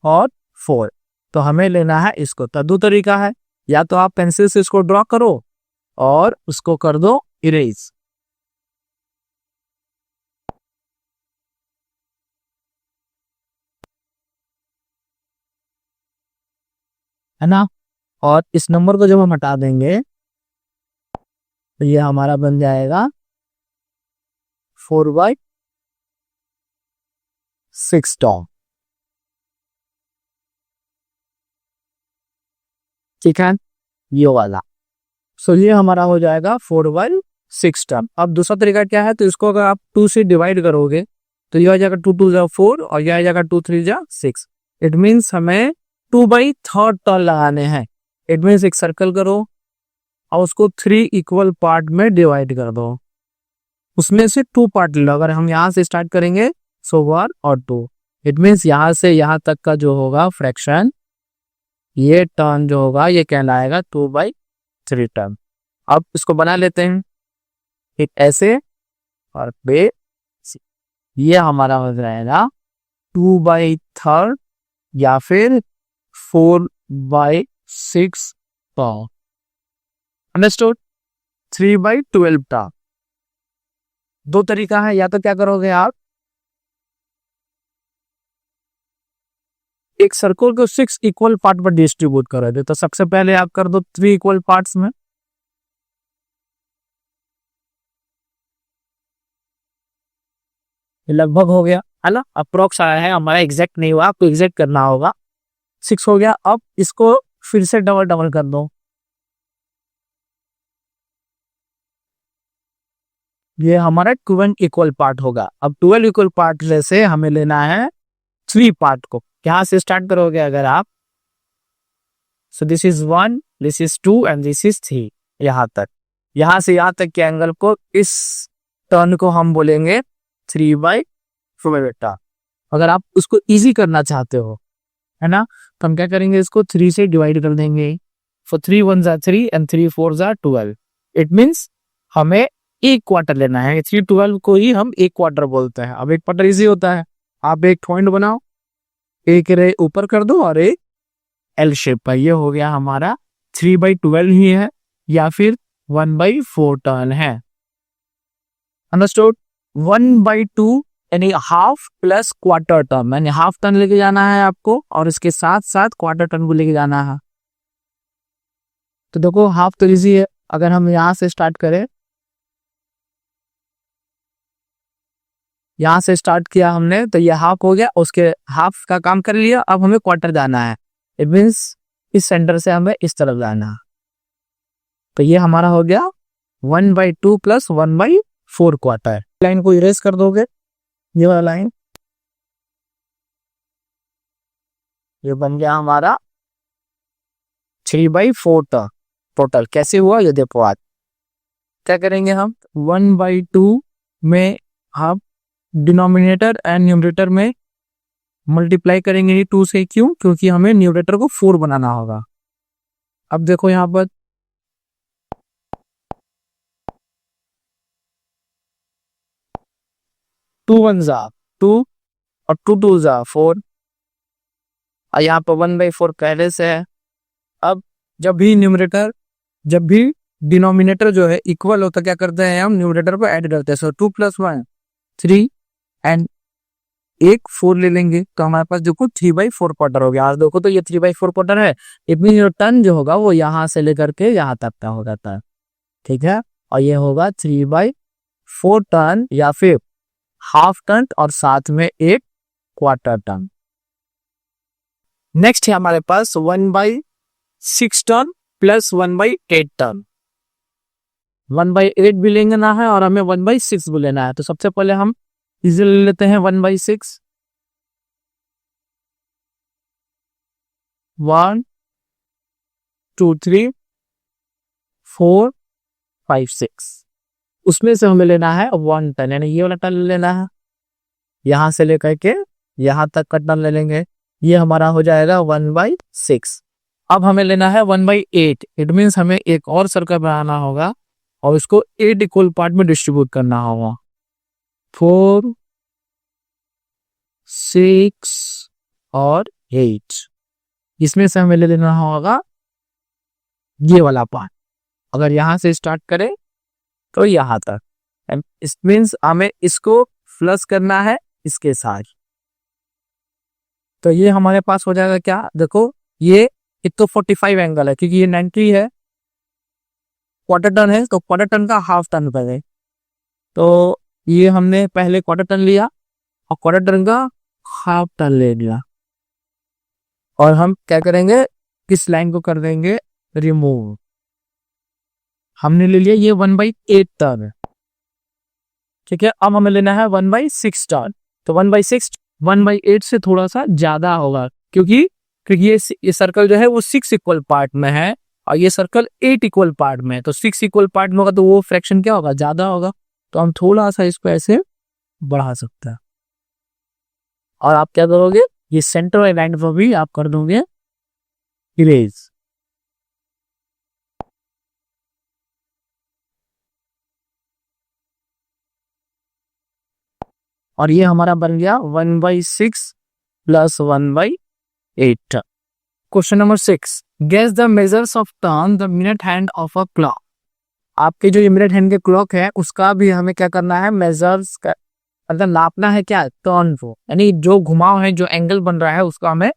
और 4, तो हमें लेना है इसको। तो दो तरीका है, या तो आप पेंसिल से इसको ड्रॉ करो और उसको कर दो इरेज, है ना। और इस नंबर को जब हम हटा देंगे तो ये हमारा बन जाएगा 4/6 टर्म। ठीक है, ये वाला। सो ये हमारा हो जाएगा 4/6 टर्म। अब दूसरा तरीका क्या है, तो इसको अगर आप 2 से डिवाइड करोगे तो ये हो जाएगा 2 2 जा 4 और यह आ जाएगा 2 3 जा 6। इट मीन्स हमें 2/3 टर्न लगाने हैं। इट मीन्स एक सर्कल करो और उसको 3 इक्वल पार्ट में डिवाइड कर दो, उसमें से 2 पार्ट लो। अगर हम यहाँ से स्टार्ट करेंगे सो 1 और 2, इट मीन्स यहाँ से यहाँ तक का जो होगा फ्रैक्शन, ये टर्न जो होगा ये कहलाएगा 2/3 टर्न। अब इसको बना लेते हैं एक ऐसे, और बे ये हमारा हो जाएगा 2/3 या फिर 4/6 टर्न। अंडरस्टूड? 3/12 टर्न। दो तरीका है, या तो क्या करोगे आप, एक सर्कल को 6 इक्वल पार्ट पर डिस्ट्रीब्यूट करोगे। तो सबसे पहले आप कर दो 3 इक्वल पार्ट्स में, लगभग हो गया है ना, अप्रोक्स आया है हमारा, एग्जैक्ट नहीं हुआ, आपको एग्जैक्ट करना होगा। 6 हो गया, अब इसको फिर से डबल डबल कर दो, ये हमारा 12 इक्वल पार्ट होगा। अब 12 इक्वल पार्ट से हमें लेना है 3 पार्ट को। यहां से स्टार्ट करोगे अगर आप, so this is 1, this is 2 and this is 3, यहां तक, यहां से यहां तक के एंगल को, इस टर्न को हम बोलेंगे 3/4 अगर आप उसको इजी करना चाहते हो, है ना, तो हम क्या करेंगे, इसको 3 से डिवाइड कर देंगे। फॉर 3 1 जा 3 एंड 3 4 जा 12। इट मीन्स हमें एक क्वार्टर लेना है। 3/12 को ही हम एक क्वार्टर बोलते हैं। अब एक क्वार्टर इजी होता है, आप एक पॉइंट बनाओ, एक रे ऊपर कर दो और एक एल शेप पर, ये हो गया हमारा 3/12 ही है या फिर 1/4 टर्न है। अंडरस्टूड? 1/2 यानी हाफ प्लस क्वार्टर टर्न, यानी हाफ टर्न लेके जाना है आपको और इसके साथ साथ क्वार्टर टर्न को लेके जाना है। तो देखो हाफ तो इजी है, अगर हम यहां से स्टार्ट करें, यहां से स्टार्ट किया हमने तो ये हाफ हो गया, उसके हाफ का काम कर लिया। अब हमें क्वार्टर जाना है, इट मीन्स इस सेंटर से हमें इस तरफ जाना है। तो ये हमारा हो गया 1/2 प्लस 1/4 क्वार्टर। लाइन को इरेज कर दोगे, ये वाला लाइन, ये बन गया हमारा 3/4 टोटल। कैसे हुआ ये देखो। आज क्या करेंगे हम, 1/2 में हम डिनोमिनेटर एंड न्यूमरेटर में मल्टीप्लाई करेंगे 2 से। क्यों? क्योंकि हमें न्यूमरेटर को 4 बनाना होगा। अब देखो यहाँ पर 2 1 जा 2 और 2 2 जा 4 और यहाँ पर 1/4 पहले से है। अब जब भी डिनोमिनेटर जो है इक्वल होता, क्या करते हैं हम न्यूमरेटर को ऐड करते हैं। सो 2 + 1 3 एंड एक 4 ले लेंगे तो हमारे पास देखो 3/4 क्वार्टर हो गया। आज देखो तो ये 3/4 क्वार्टर है, इट मीन योर टर्न जो होगा वो यहाँ से लेकर के यहाँ तक का हो जाता है, ठीक है। और ये होगा 3/4 टर्न या फिर हाफ टर्न और साथ में एक क्वार्टर टर्न। नेक्स्ट है हमारे पास 1/6 टर्न प्लस 1/8 टर्न। 1/8 भी लेना है और हमें 1/6 भी लेना है। तो सबसे पहले हम इसे ले लेते हैं 1/6। 1 2 3 4 5 6, उसमें से हमें लेना है 1 टर्न, यानी ये वाला टर्न लेना है, यहां से लेकर के यहां तक का टर्न ले लेंगे। ये हमारा हो जाएगा 1/6। अब हमें लेना है 1/8, इट मीन्स हमें एक और सर्कल बनाना होगा और इसको 8 इक्वल पार्ट में डिस्ट्रीब्यूट करना होगा। 4 6 और 8, इसमें से हमें ले लेना होगा ये वाला पार्ट। अगर यहां से स्टार्ट करें तो यहां तक, इट मीन्स हमें इसको प्लस करना है इसके साथ। तो ये हमारे पास हो जाएगा क्या, देखो ये एक तो 45 एंगल है क्योंकि ये 90 है, क्वार्टर टर्न है तो क्वार्टर टर्न का हाफ टर्न पहले। तो ये हमने पहले क्वार्टर टर्न लिया और क्वार्टर टर्न का हाफ टर्न ले लिया और हम क्या करेंगे, इस लाइन को कर देंगे रिमूव। हमने ले लिया ये 1/8 टर्न, ठीक है। अब हमें लेना है 1/6 टर्न। तो 1/6 1/8 से थोड़ा सा ज्यादा होगा क्योंकि ये सर्कल जो है वो 6 इक्वल पार्ट में है और ये सर्कल 8 इक्वल पार्ट में है। तो 6 इक्वल पार्ट में होगा तो वो फ्रैक्शन क्या होगा, ज्यादा होगा। तो हम थोड़ा सा इसको ऐसे बढ़ा सकते हैं और आप क्या करोगे, ये सेंटर लाइन पर भी आप कर दोगे इरेज। और ये हमारा बन गया 1/6 plus 1/8। Question number 6, guess the measures of turn the minute hand of a clock. आपके जो ये मिनट हैंड के क्लॉक है उसका भी हमें क्या करना है, मेजर्स का मतलब नापना है क्या, टर्न को, यानी जो घुमाव है जो एंगल बन रहा है उसको हमें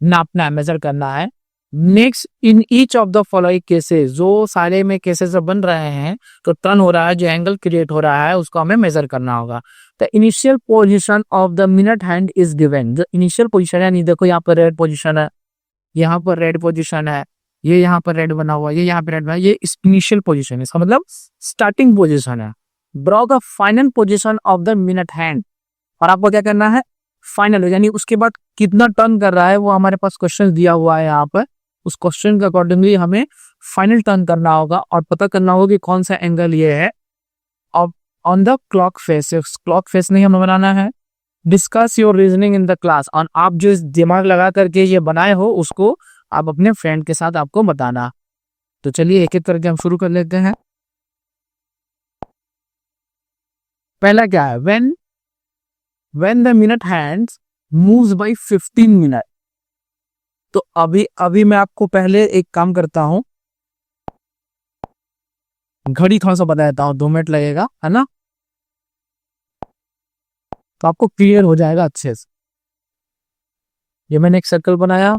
नापना है, मेजर करना है। Next in each of the following cases, जो सारे में केसेस बन रहे हैं तो टर्न हो रहा है, जो एंगल क्रिएट हो रहा है उसको हमें मेजर करना होगा। The initial position of the minute hand is given. The initial position है, नहीं देखो यहाँ पर रेड पोजीशन है, यहाँ पर रेड पोजीशन है, ये यहाँ पर रेड बना हुआ है, ये यहाँ पे रेड बना, ये इनिशियल पोजीशन है, इसका मतलब स्टार्टिंग पोजीशन है। Draw the final position of the minute hand, और आपको क्या करना है, फाइनल यानी उसके बाद कितना टर्न कर रहा है वो हमारे पास क्वेश्चन दिया हुआ है यहाँ पर, उस क्वेश्चन के अकॉर्डिंगली हमें फाइनल टर्न करना होगा और पता करना होगा कि कौन सा एंगल ये है। अब on the clock face, clock face नहीं हमें बनाना है। Discuss your reasoning in the class, और आप जो दिमाग लगा करके ये बनाए हो उसको आप अपने फ्रेंड के साथ आपको बताना। तो चलिए एक एक करके हम शुरू कर लेते हैं। पहला क्या है, when the minute hands moves by 15 minute. तो अभी मैं आपको पहले एक काम करता हूं, घड़ी थोड़ा सा बता देता हूं, 2 मिनट लगेगा है ना, तो आपको क्लियर हो जाएगा अच्छे से। ये मैंने एक सर्कल बनाया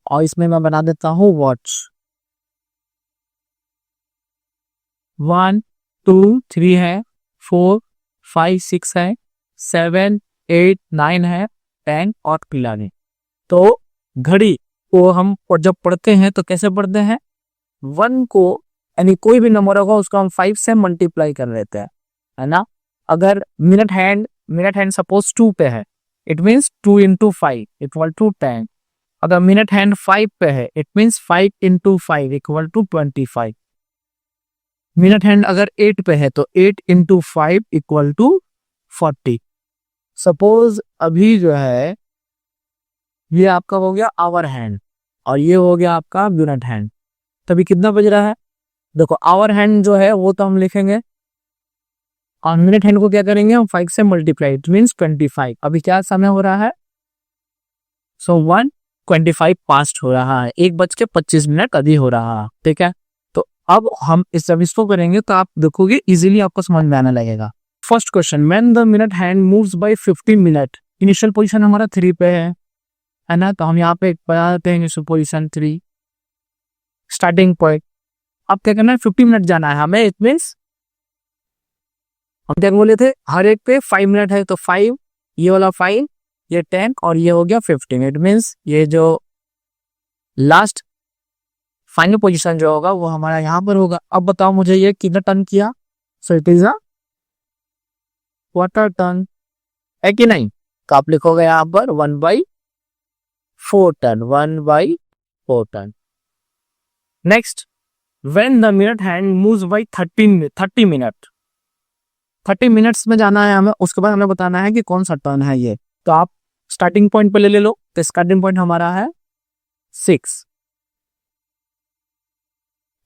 और इसमें मैं बना देता हूं वॉच। 1 2 3 है, 4 5 6 है, 7 8 9 है, 10 और 11। तो घड़ी को हम जब पढ़ते हैं तो कैसे पढ़ते हैं, 1 को यानी कोई भी नंबर होगा उसको हम 5 से मल्टीप्लाई कर लेते हैं, है ना। अगर मिनट हैंड सपोज 2 पे है, इट मीन्स 2 × 5 इक्वल टू 10। अगर मिनट हैंड 5 पे है, it means 5 × 5 equal to 25। Minute hand अगर 8 पे है तो 8 × 5 इक्वल टू 40। सपोज अभी जो है ये आपका हो गया आवर हैंड और ये हो गया आपका मिनट हैंड, तभी कितना बज रहा है, देखो आवर हैंड जो है वो तो हम लिखेंगे और मिनट हैंड को क्या करेंगे हम 5 से मल्टीप्लाई, इट मीन्स 25। अभी क्या समय हो रहा है, सो 1:25 पास्ट हो रहा है, 1:25 अभी हो रहा है, ठीक है। तो अब हम जब इसको करेंगे तो आप देखोगे इजीली आपको समझ में आने लगेगा। First question, when the minute hand moves bye 15 minute, initial position हमारा 3 पे है ना, तो हम यहाँ पे बना देते हैं इनिशियल पोजीशन 3 स्टार्टिंग पॉइंट। अब क्या करना है, 50 मिनट जाना है हमें। इट मीन्स हम क्या बोले थे, हर एक पे 5 मिनट है, तो 5, ये वाला 5, ये 10 और ये हो गया 15। इट मीन्स ये जो लास्ट फाइनल पोजीशन जो होगा वो हमारा यहाँ पर होगा। अब बताओ मुझे ये कितना टर्न किया, so it is a quarter turn, है कि नहीं। तो आप लिखोगे यहाँ पर 1/4 turn, 1/4 turn. Next, when the minute hand moves bye 30 minute, 30 minutes में जाना है हमें, उसके बाद हमें बताना है कि कौन सा टर्न है ये। तो आप स्टार्टिंग पॉइंट पे ले लो, तो स्टार्टिंग पॉइंट हमारा है 6।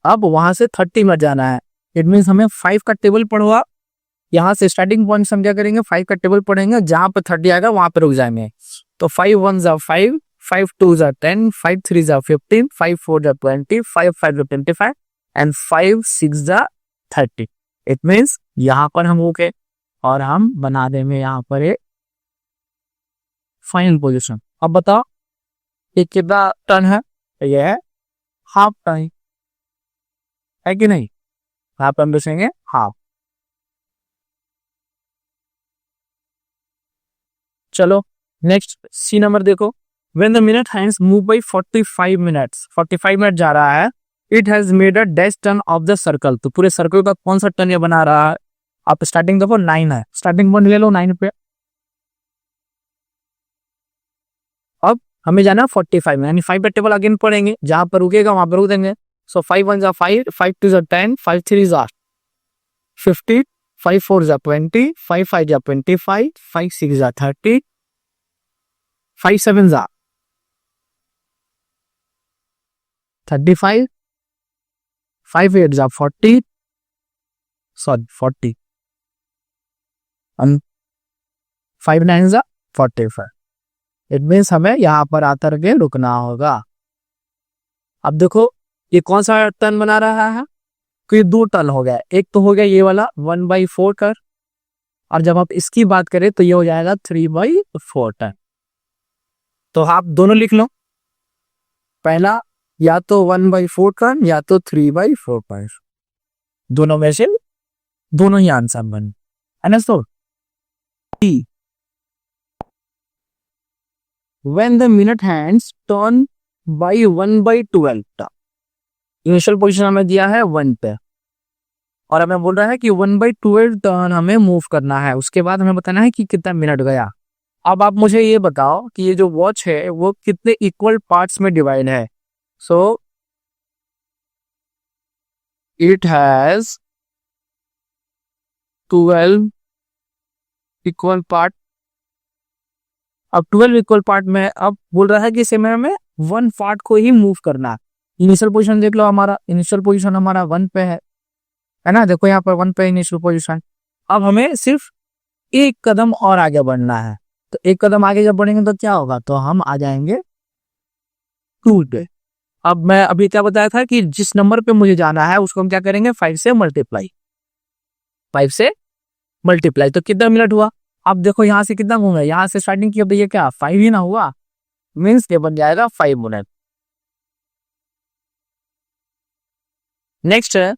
अब वहां से 30 में जाना है। इट मीन्स हमें 5 का टेबल पढ़वा, यहाँ से स्टार्टिंग पॉइंट हम क्या करेंगे, 5 का टेबल पढ़ेंगे, जहां पे 30 आएगा वहां पे रुक जाएंगे। तो 5 1 जा 5, 5 2 जा 10, 5 3 जा 15, 5 4 जा 20, 5 5 जा 25 एंड 5 6 जा 30। इट मीन्स यहाँ पर हम रुके और हम बना देंगे यहाँ पर एक फाइनल पोजीशन। अब बताओ ये कितना टर्न है, ये है हाफ टर्न, है कि नहीं। यहाँ पर हम लिखेंगे हाफ। चलो नेक्स्ट सी नंबर देखो, when the minute hands move by 45 minutes, 45 minute जा रहा है, it has made a dash turn off the circle. तो पूरे सर्कल का कौन सा टर्न ये बना रहा है। आप स्टार्टिंग देखो 9 है, स्टार्टिंग पॉइंट ले लो 9 पे। अब हमें जाना 45 में, यानी 5 पे टेबल अगेन पढ़ेंगे, जहां पर रुकेगा वहां पर रुक देंगे। सो 5 1 जा 5, 5 2 जा 10, 5 3 जा 50, 5 4 जा 20, 5 5 जा 25, 5 6 जा 30, 5 7 जा 35, 5 8 जा 40, सॉरी 40, 5 9 जा 45। इट मीन्स हमें यहाँ पर आकर के रुकना होगा। अब देखो ये कौन सा टर्न बना रहा है, तो ये 2 टर्न हो गया। एक तो हो गया ये वाला 1/4 टर्न, और जब आप इसकी बात करें तो ये हो जाएगा 3/4 टर्न। तो आप दोनों लिख लो, पहला या तो 1/4 टर्न या तो 3/4 टर्न, दोनों में से दोनों ही आंसर बन है। तो when the minute hands turn by 1/12 turn, initial position हमें दिया है 1 पे, और हमें बोल रहा है कि 1/12 टर्न हमें मूव करना है। उसके बाद हमें बताना है कि कितना मिनट गया। अब आप मुझे ये बताओ कि ये जो वॉच है वो कितने इक्वल पार्ट्स में डिवाइड है। So it has 12 equal part. अब 12 इक्वल पार्ट में अब बोल रहा है कि इसे में हमें 1 पार्ट को ही मूव करना है। इनिशियल पोजीशन देख लो, हमारा इनिशियल पोजीशन हमारा 1 पे है ना, देखो यहाँ पर 1 पे इनिशियल पोजीशन। अब हमें सिर्फ एक कदम और आगे बढ़ना है, तो एक कदम आगे जब बढ़ेंगे तो क्या होगा, तो हम आ जाएंगे 2 पे। अब मैं अभी क्या बताया था कि जिस नंबर पे मुझे जाना है उसको हम क्या करेंगे, 5 से मल्टीप्लाई, 5 से मल्टीप्लाई। तो कितना मिनट हुआ, अब देखो यहाँ से कितना घूमे, यहाँ से स्टार्टिंग की, अब ये क्या 5 ही ना हुआ, मीन्स ये बन जाएगा 5 मिनट। नेक्स्ट है,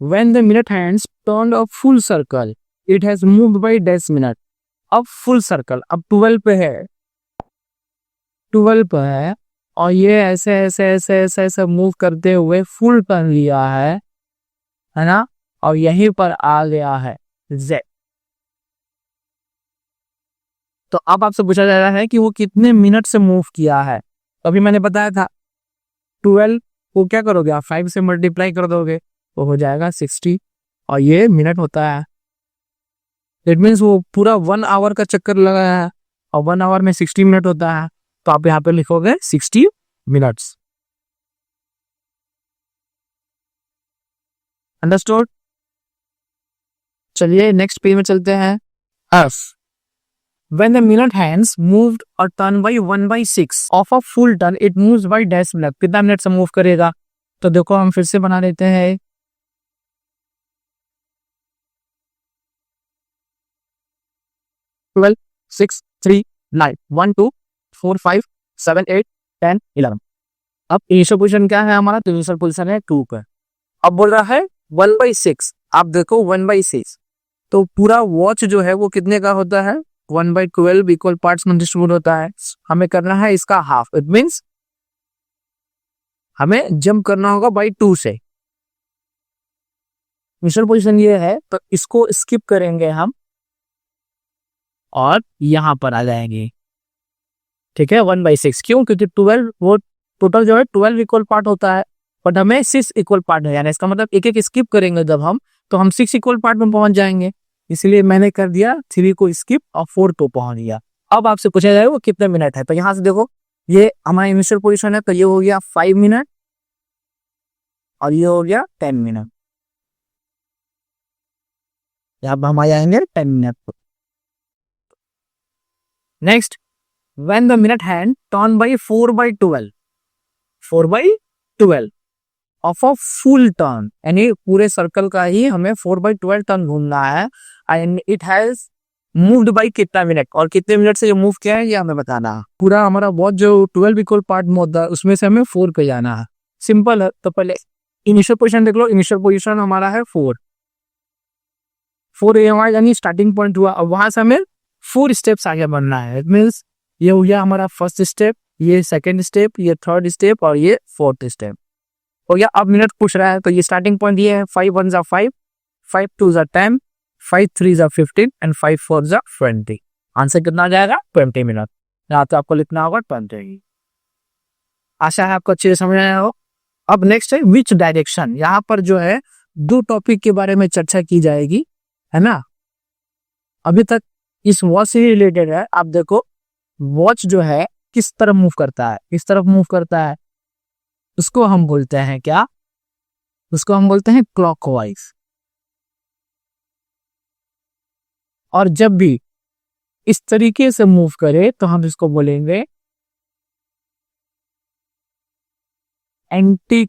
when the minute hands turn a full circle, it has moved by dash minute. अब फुल सर्कल, अब 12 पे है, 12 पे है, और ये ऐसे ऐसे ऐसे ऐसे ऐसे मूव करते हुए फुल टर्न लिया है ना, और यहीं पर आ गया है Z। तो अब आपसे पूछा जा रहा है कि वो कितने मिनट से मूव किया है। अभी मैंने बताया था 12 को क्या करोगे आप, 5 से मल्टीप्लाई कर दोगे तो हो जाएगा 60, और ये मिनट होता है। इट मीन्स वो पूरा 1 आवर का चक्कर लगाया है, और 1 आवर में 60 मिनट होता है, तो आप यहाँ पे लिखोगे 60 मिनट्स। अंडरस्टूड। चलिए नेक्स्ट पेज में चलते हैं। F, when the minute hands moved or turn by 1/6 of a full turn, it moves by dash minute। कितना मिनट से मूव करेगा, तो देखो हम फिर से बना देते हैं। 12, 6, 3, 9, 1, 2, 4, 5, 7, 8, 10, 11। अब इनिशियल पोजीशन क्या है हमारा? तो इनिशियल पोजीशन है 2 पर। अब बोल रहा है 1/6। आप देखो 1/6, तो पूरा वॉच जो है वो कितने का होता है? 1/12 इक्वल पार्ट्स में डिस्ट्रीब्यूट होता है। हमें करना है इसका हाफ। इट मीन्स हमें जंप करना होगा बाई 2 से। इनिशियल पोजीशन ये है, तो इसको स्किप करेंगे हम और यहां पर आ जाएंगे। ठीक है, 1/6 क्यों? क्योंकि 12 वो टोटल जो है 12 इक्वल पार्ट होता है, बट हमें 6 इक्वल पार्ट है, यानी इसका मतलब एक एक स्किप करेंगे जब हम, तो हम 6 इक्वल पार्ट में पहुंच जाएंगे। इसलिए मैंने कर दिया 3 को स्किप और 4 को पहुंच गया। अब आपसे पूछा जाएगा वो कितने मिनट है, तो यहां से देखो ये हमारा इनिशियल पोजीशन है, तो ये हो गया 5 मिनट और ये हो गया 10 मिनट। अब हम आ जाएंगे 10 मिनट पर। Next, when the minute hand turn by 4/12 of a full turn, यानी पूरे सर्कल का ही हमें 4/12 टर्न घूमना है, and it has moved by कितना मिनट, और कितने मिनट से जो मूव किया है ये हमें बताना है। पूरा हमारा वॉच जो 12 इक्वल पार्ट में होता है उसमें से हमें 4 पे जाना है। सिंपल है, तो पहले इनिशियल पोजीशन देख लो। इनिशियल पोजीशन हमारा है 4 ये हमारा यानी स्टार्टिंग पॉइंट हुआ। अब वहां से हमें 4 स्टेप्स आगे बढ़ना है। इट मीन्स ये हो गया हमारा फर्स्ट स्टेप, ये सेकंड स्टेप, ये थर्ड स्टेप और ये फोर्थ स्टेप हो गया। अब मिनट पूछ रहा है, तो ये स्टार्टिंग पॉइंट ये है 5 1 = 5, 5 2 = 10, 5 3 = 15 एंड 5 4 = 20। आंसर कितना आ जाएगा? 20 मिनट। यहाँ तो आपको लिखना होगा 20। आशा है आपको अच्छे से समझ आया हो। अब नेक्स्ट है विच डायरेक्शन। यहाँ पर जो है 2 टॉपिक के बारे में चर्चा की जाएगी, है ना। अभी तक इस वॉच से रिलेटेड है। आप देखो वॉच जो है किस तरफ मूव करता है, किस तरफ मूव करता है, उसको हम बोलते हैं क्या? उसको हम बोलते हैं क्लॉकवाइज। और जब भी इस तरीके से मूव करे तो हम इसको बोलेंगे एंटी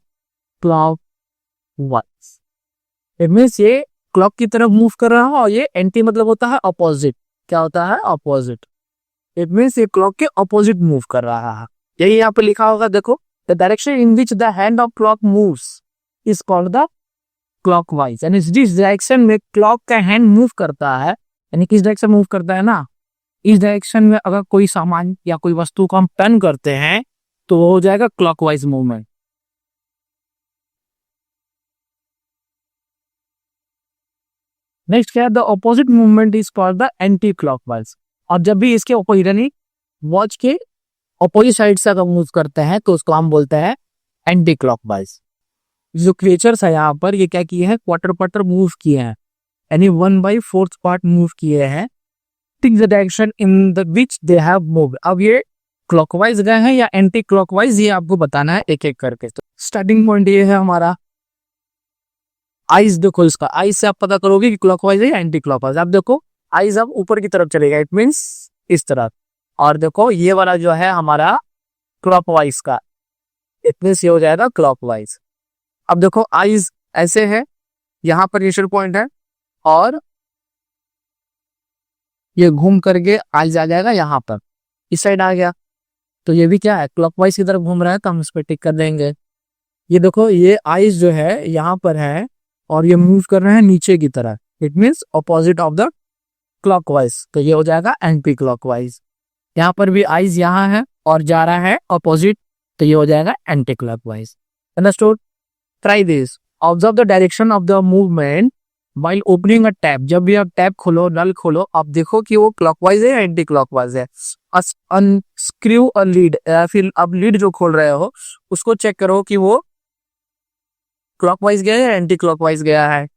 क्लॉकवाइज। इट मींस ये क्लॉक की तरफ मूव कर रहा है, और ये एंटी मतलब होता है अपोजिट। क्या होता है? अपोजिट। इट मीन्स ये क्लॉक के ऑपोजिट मूव कर रहा है। यही यहाँ पे लिखा होगा, देखो the direction in which the hand of clock moves is called the clockwise. यानी जिस डायरेक्शन में क्लॉक का हैंड मूव करता है, यानी किस डायरेक्शन मूव करता है ना, इस डायरेक्शन में अगर कोई सामान या कोई वस्तु को हम टर्न करते हैं तो वो हो जाएगा क्लॉकवाइज मूवमेंट। नेक्स्ट क्या है? The opposite movement is called the anti clockwise. और जब भी इसके ऑपोजिट यानी वॉच के ऑपोजिट साइड से अगर मूव करते हैं तो उसको हम बोलते हैं एंटी क्लॉकवाइज। जो क्रिएचर्स है यहाँ पर, ये क्या किए हैं? क्वार्टर मूव किए हैं, यानी 1/4 पार्ट मूव किए हैं। Tick the direction in the which they have moved. अब ये क्लॉकवाइज गए हैं या एंटी क्लॉकवाइज, ये आपको बताना है एक एक करके। तो स्टार्टिंग पॉइंट ये है हमारा आइज। देखो इसका आइज से आप पता करोगे कि क्लॉकवाइज है या एंटी क्लॉकवाइज। आप देखो आइज अब ऊपर की तरफ चलेगा, इट मीन्स इस तरफ। और देखो ये वाला जो है हमारा क्लॉकवाइज का, इट मीन्स ये हो जाएगा क्लॉकवाइज। अब देखो आइज ऐसे है, यहाँ पर इनिशियल पॉइंट है, और ये घूम करके आइज आ जाएगा यहाँ पर, इस साइड आ गया। तो ये भी क्या है? क्लॉकवाइज की तरफ घूम रहा है, तो हम इस पर टिक कर देंगे। ये देखो ये आइज जो है यहाँ पर है और ये मूव कर रहे हैं नीचे की तरफ, it means opposite of the clockwise. तो ये हो जाएगा एंटी क्लॉकवाइज। यहाँ पर भी आइज यहाँ है और जा रहा है ऑपोजिट, तो ये हो जाएगा anti clockwise. Understood? Try this. Observe the direction of the movement while opening a tap. जब भी आप टैप खोलो, नल खोलो, आप देखो कि वो क्लॉकवाइज है या एंटी क्लॉकवाइज है। अनस्क्रू अ लीड, फिर आप लीड जो खोल रहे हो उसको चेक करो कि वो क्लॉकवाइज गया है या एंटी क्लॉकवाइज गया है।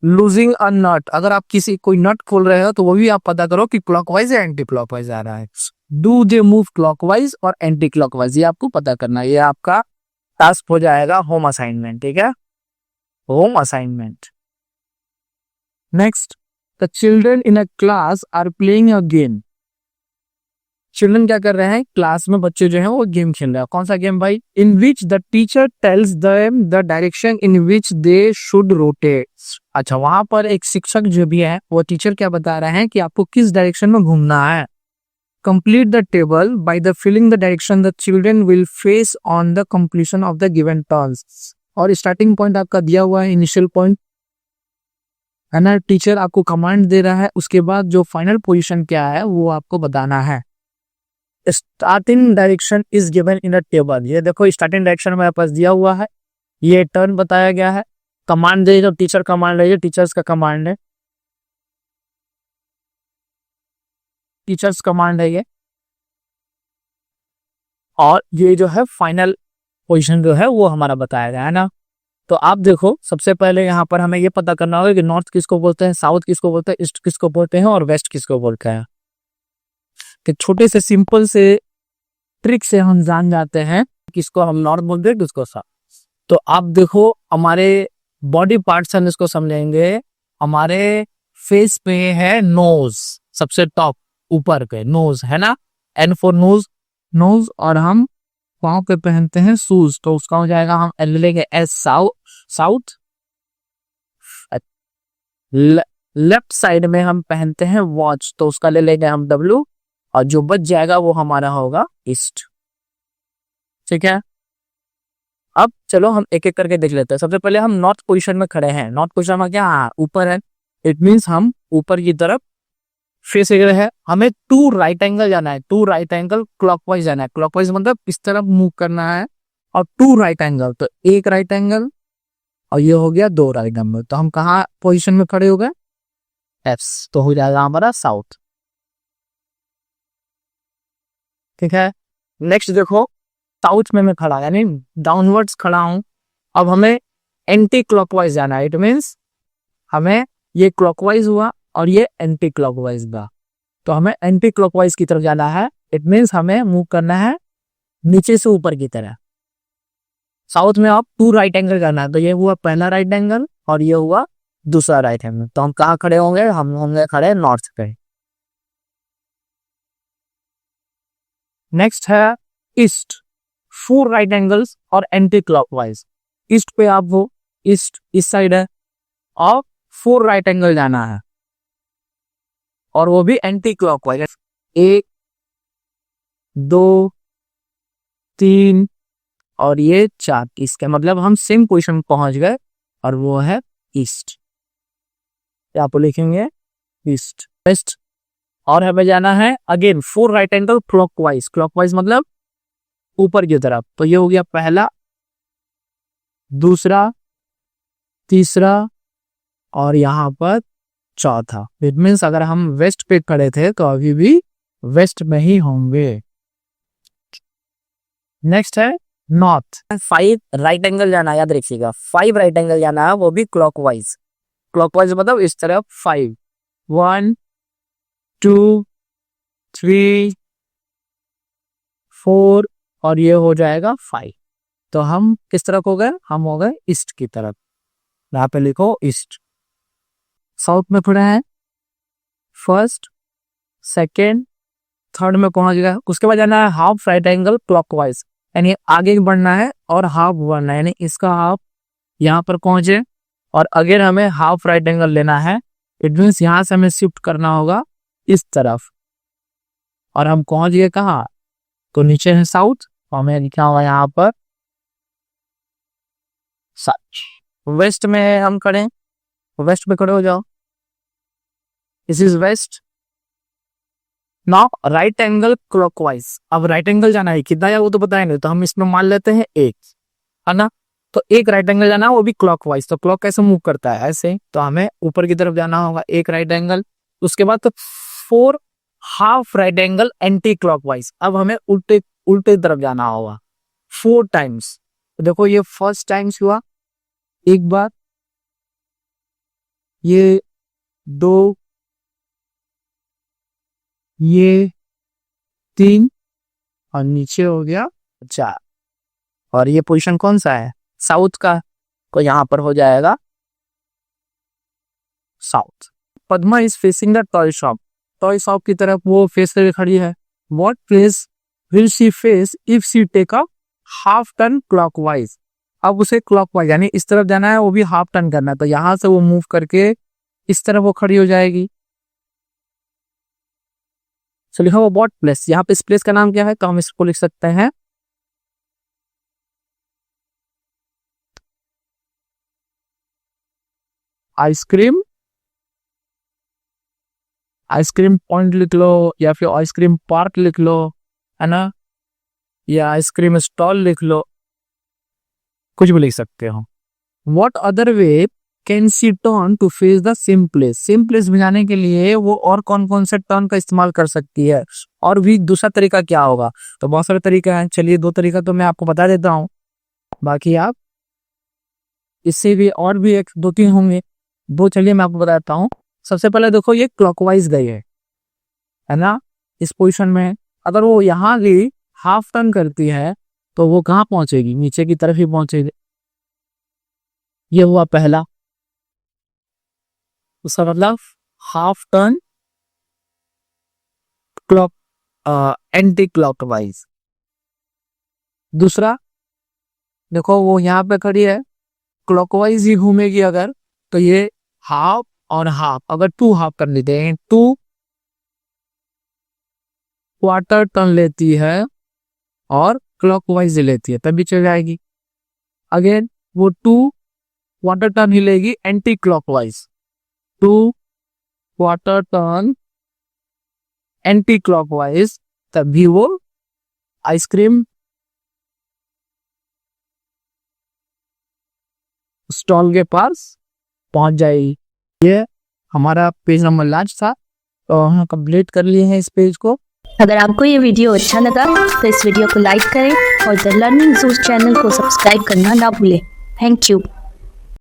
लूजिंग अ नट, अगर आप कोई नट खोल रहे हो तो वो भी आप पता करो कि क्लॉकवाइज या एंटी क्लॉकवाइज आ रहा है। डू दे मूव क्लॉकवाइज और एंटी क्लॉकवाइज, ये आपको पता करना है। ये आपका टास्क हो जाएगा होम असाइनमेंट। ठीक है, home assignment. Next, the children in a class are playing a game. Children क्या कर रहे हैं? क्लास में बच्चे जो हैं वो गेम खेल रहे हैं। कौन सा गेम भाई? In which the teacher tells them the direction in which they should rotate. अच्छा, वहां पर एक शिक्षक जो भी है वो टीचर क्या बता रहे हैं कि आपको किस डायरेक्शन में घूमना है। Complete the table by the filling the direction the children will face on the completion of the given turns. और स्टार्टिंग पॉइंट आपका दिया हुआ है, इनिशियल पॉइंट है ना। टीचर आपको कमांड दे रहा है, उसके बाद जो फाइनल पोजीशन क्या है वो आपको बताना है। Starting direction is given in a table. ये देखो स्टार्टिंग डायरेक्शन मेरे पास दिया हुआ है, ये टर्न बताया गया है। कमांड दे जो टीचर कमांड है, ये टीचर्स का कमांड है, टीचर्स कमांड है ये। और ये जो है फाइनल पोजीशन जो है वो हमारा बताया गया है ना। तो आप देखो सबसे पहले यहाँ पर हमें ये पता करना होगा कि नॉर्थ किसको बोलते हैं, साउथ किसको बोलते हैं, ईस्ट किसको बोलते हैं और वेस्ट किसको बोलते हैं। कि छोटे से सिंपल से ट्रिक से हम जान जाते हैं किसको हम नॉर्थ बोलते हैं किसको साउथ। तो आप देखो हमारे बॉडी पार्ट्स हम इसको समझेंगे। हमारे फेस पे है नोज, सबसे टॉप ऊपर पे नोज है ना, एन फॉर नोज, नोज। और हम पाँव पे पहनते हैं शूज, तो उसका हो जाएगा हम लेंगे एस साउथ। लेफ्ट साइड में हम पहनते हैं वॉच, तो उसका ले लेंगे हम डब्ल्यू, और जो बच जाएगा वो हमारा होगा ईस्ट। ठीक है, अब चलो हम एक एक करके देख लेते हैं। सबसे पहले हम नॉर्थ पोजीशन में खड़े हैं। नॉर्थ पोजीशन में क्या ऊपर है, इट मीन्स हम ऊपर की तरफ फेस है। हमें टू राइट एंगल जाना है, टू राइट एंगल क्लॉकवाइज जाना है। क्लॉकवाइज मतलब इस तरफ मूव करना है, और टू राइट एंगल, तो एक राइट एंगल और ये हो गया दो राइट एंगल। तो हम कहाँ पोजीशन में खड़े हो गए, एफ, तो हो जाएगा हमारा साउथ। ठीक है, नेक्स्ट देखो साउथ में मैं खड़ा यानी डाउनवर्ड्स खड़ा हूं। अब हमें एंटी क्लॉकवाइज जाना है, इट मीन्स हमें ये क्लॉकवाइज हुआ और ये एंटी क्लॉकवाइज हुआ, तो हमें एंटी क्लॉकवाइज की तरफ जाना है। इट मीन्स हमें मूव करना है नीचे से ऊपर की तरह। साउथ में आप टू राइट एंगल करना है, तो ये हुआ पहला राइट एंगल और ये हुआ दूसरा राइट एंगल। तो हम कहाँ खड़े होंगे, हम होंगे खड़े नॉर्थ पे। नेक्स्ट है ईस्ट, फोर राइट एंगल्स और एंटी क्लॉकवाइज। ईस्ट पे आप वो ईस्ट इस साइड है और फोर राइट एंगल जाना है, और वो भी एंटी क्लॉकवाइज। 1 2 3 और ये 4, इसका मतलब हम सेम पोजीशन पहुंच गए, और वो है ईस्ट। आप लिखेंगे ईस्ट। वेस्ट, और हमें जाना है again four right angle clockwise. Clockwise मतलब ऊपर की तरफ, तो ये हो गया पहला, दूसरा, तीसरा और यहाँ पर चौथा। इट मीन्स अगर हम वेस्ट पे खड़े थे तो अभी भी वेस्ट में ही होंगे। नेक्स्ट है नॉर्थ, 5 राइट एंगल जाना, याद रखिएगा 5 राइट एंगल जाना है, वो भी क्लॉकवाइज। क्लॉकवाइज मतलब इस तरफ 5, 1 2 3 4 और ये हो जाएगा 5। तो हम किस तरफ हो गए, हम हो गए ईस्ट की तरफ। यहाँ पे लिखो ईस्ट। साउथ में खड़े हैं, फर्स्ट, सेकेंड, थर्ड में पहुंच गए। उसके बाद जाना है हाफ राइट एंगल क्लॉकवाइज, यानी आगे बढ़ना है और हाफ बढ़ना है, यानी इसका हाफ यहाँ पर पहुंचे और अगेन हमें हाफ राइट एंगल लेना है। इट मीन्स यहाँ से हमें शिफ्ट करना होगा इस तरफ, और हम पहुंच गए कहाँ, तो नीचे है साउथ, और हमें लिखा हुआ यहाँ पर साउथ। वेस्ट में हम खड़े, वेस्ट में खड़े हो जाओ, this is west. Now right angle clockwise. अब राइट एंगल जाना है, कितना है वो तो बताएंगे, तो हम इसमें मान लेते हैं 1, है ना। तो एक राइट एंगल जाना है, वो भी क्लॉकवाइज। तो क्लॉक कैसे मूव करता है, ऐसे, तो हमें ऊपर की तरफ जाना होगा, एक राइट एंगल। उसके बाद तो 4 half right angle anti clockwise. अब हमें उल्टे उल्टे तरफ जाना होगा 4 टाइम्स। तो देखो ये फर्स्ट टाइम्स हुआ एक बार, ये 2, ये 3 और नीचे हो गया 4। और ये पोजीशन कौन सा है, साउथ का, तो यहाँ पर हो जाएगा south. Padma is facing the toy shop. Toy shop की तरफ वो फेस करके खड़ी है। What place will she face if she take a half turn clockwise. अब उसे क्लॉकवाइज यानी इस तरफ जाना है, वो भी हाफ टर्न करना है, तो यहाँ से वो मूव करके इस तरफ वो खड़ी हो जाएगी। तो लिखा हुआ व्हाट प्लेस, यहाँ पे इस प्लेस का नाम क्या है, तो हम इसको लिख सकते हैं आइसक्रीम। आइसक्रीम पॉइंट लिख लो या फिर आइसक्रीम पार्क लिख लो, है ना, या आइसक्रीम स्टॉल लिख लो, कुछ भी लिख सकते हो। What other way can she turn to face the same place, same place में जाने के लिए वो और कौन कौन से टर्न का इस्तेमाल कर सकती है, और भी दूसरा तरीका क्या होगा। तो बहुत सारे तरीका हैं, चलिए 2 तरीका तो मैं आपको बता देता हूँ, बाकी आप इससे भी और भी 1-2-3 होंगे। 2 चलिए मैं आपको बताता हूँ। सबसे पहले देखो ये क्लॉकवाइज गई है ना, इस पोजीशन में। अगर वो यहाँ भी हाफ टर्न करती है तो वो कहाँ पहुंचेगी, नीचे की तरफ ही पहुंचेगी। ये हुआ पहला, उसका मतलब half turn clock anti clockwise. दूसरा देखो वो यहाँ पे खड़ी है, क्लॉकवाइज ही घूमेगी अगर, तो ये हाफ और हाफ, अगर 2 हाफ कर लेते हैं, 2 क्वार्टर टर्न लेती है और क्लॉकवाइज लेती है, तभी चल जाएगी। अगेन वो 2 क्वार्टर टर्न ही लेगी anti clockwise, 2 quarter turn anti clockwise, तभी वो आइसक्रीम स्टॉल के पास पहुंच जाएगी। ये हमारा पेज नंबर लास्ट था, तो हम कंप्लीट कर लिए हैं इस पेज को। अगर आपको ये वीडियो अच्छा लगा तो इस वीडियो को लाइक करें और द लर्निंग जूस चैनल को सब्सक्राइब करना ना भूलें। Thank you.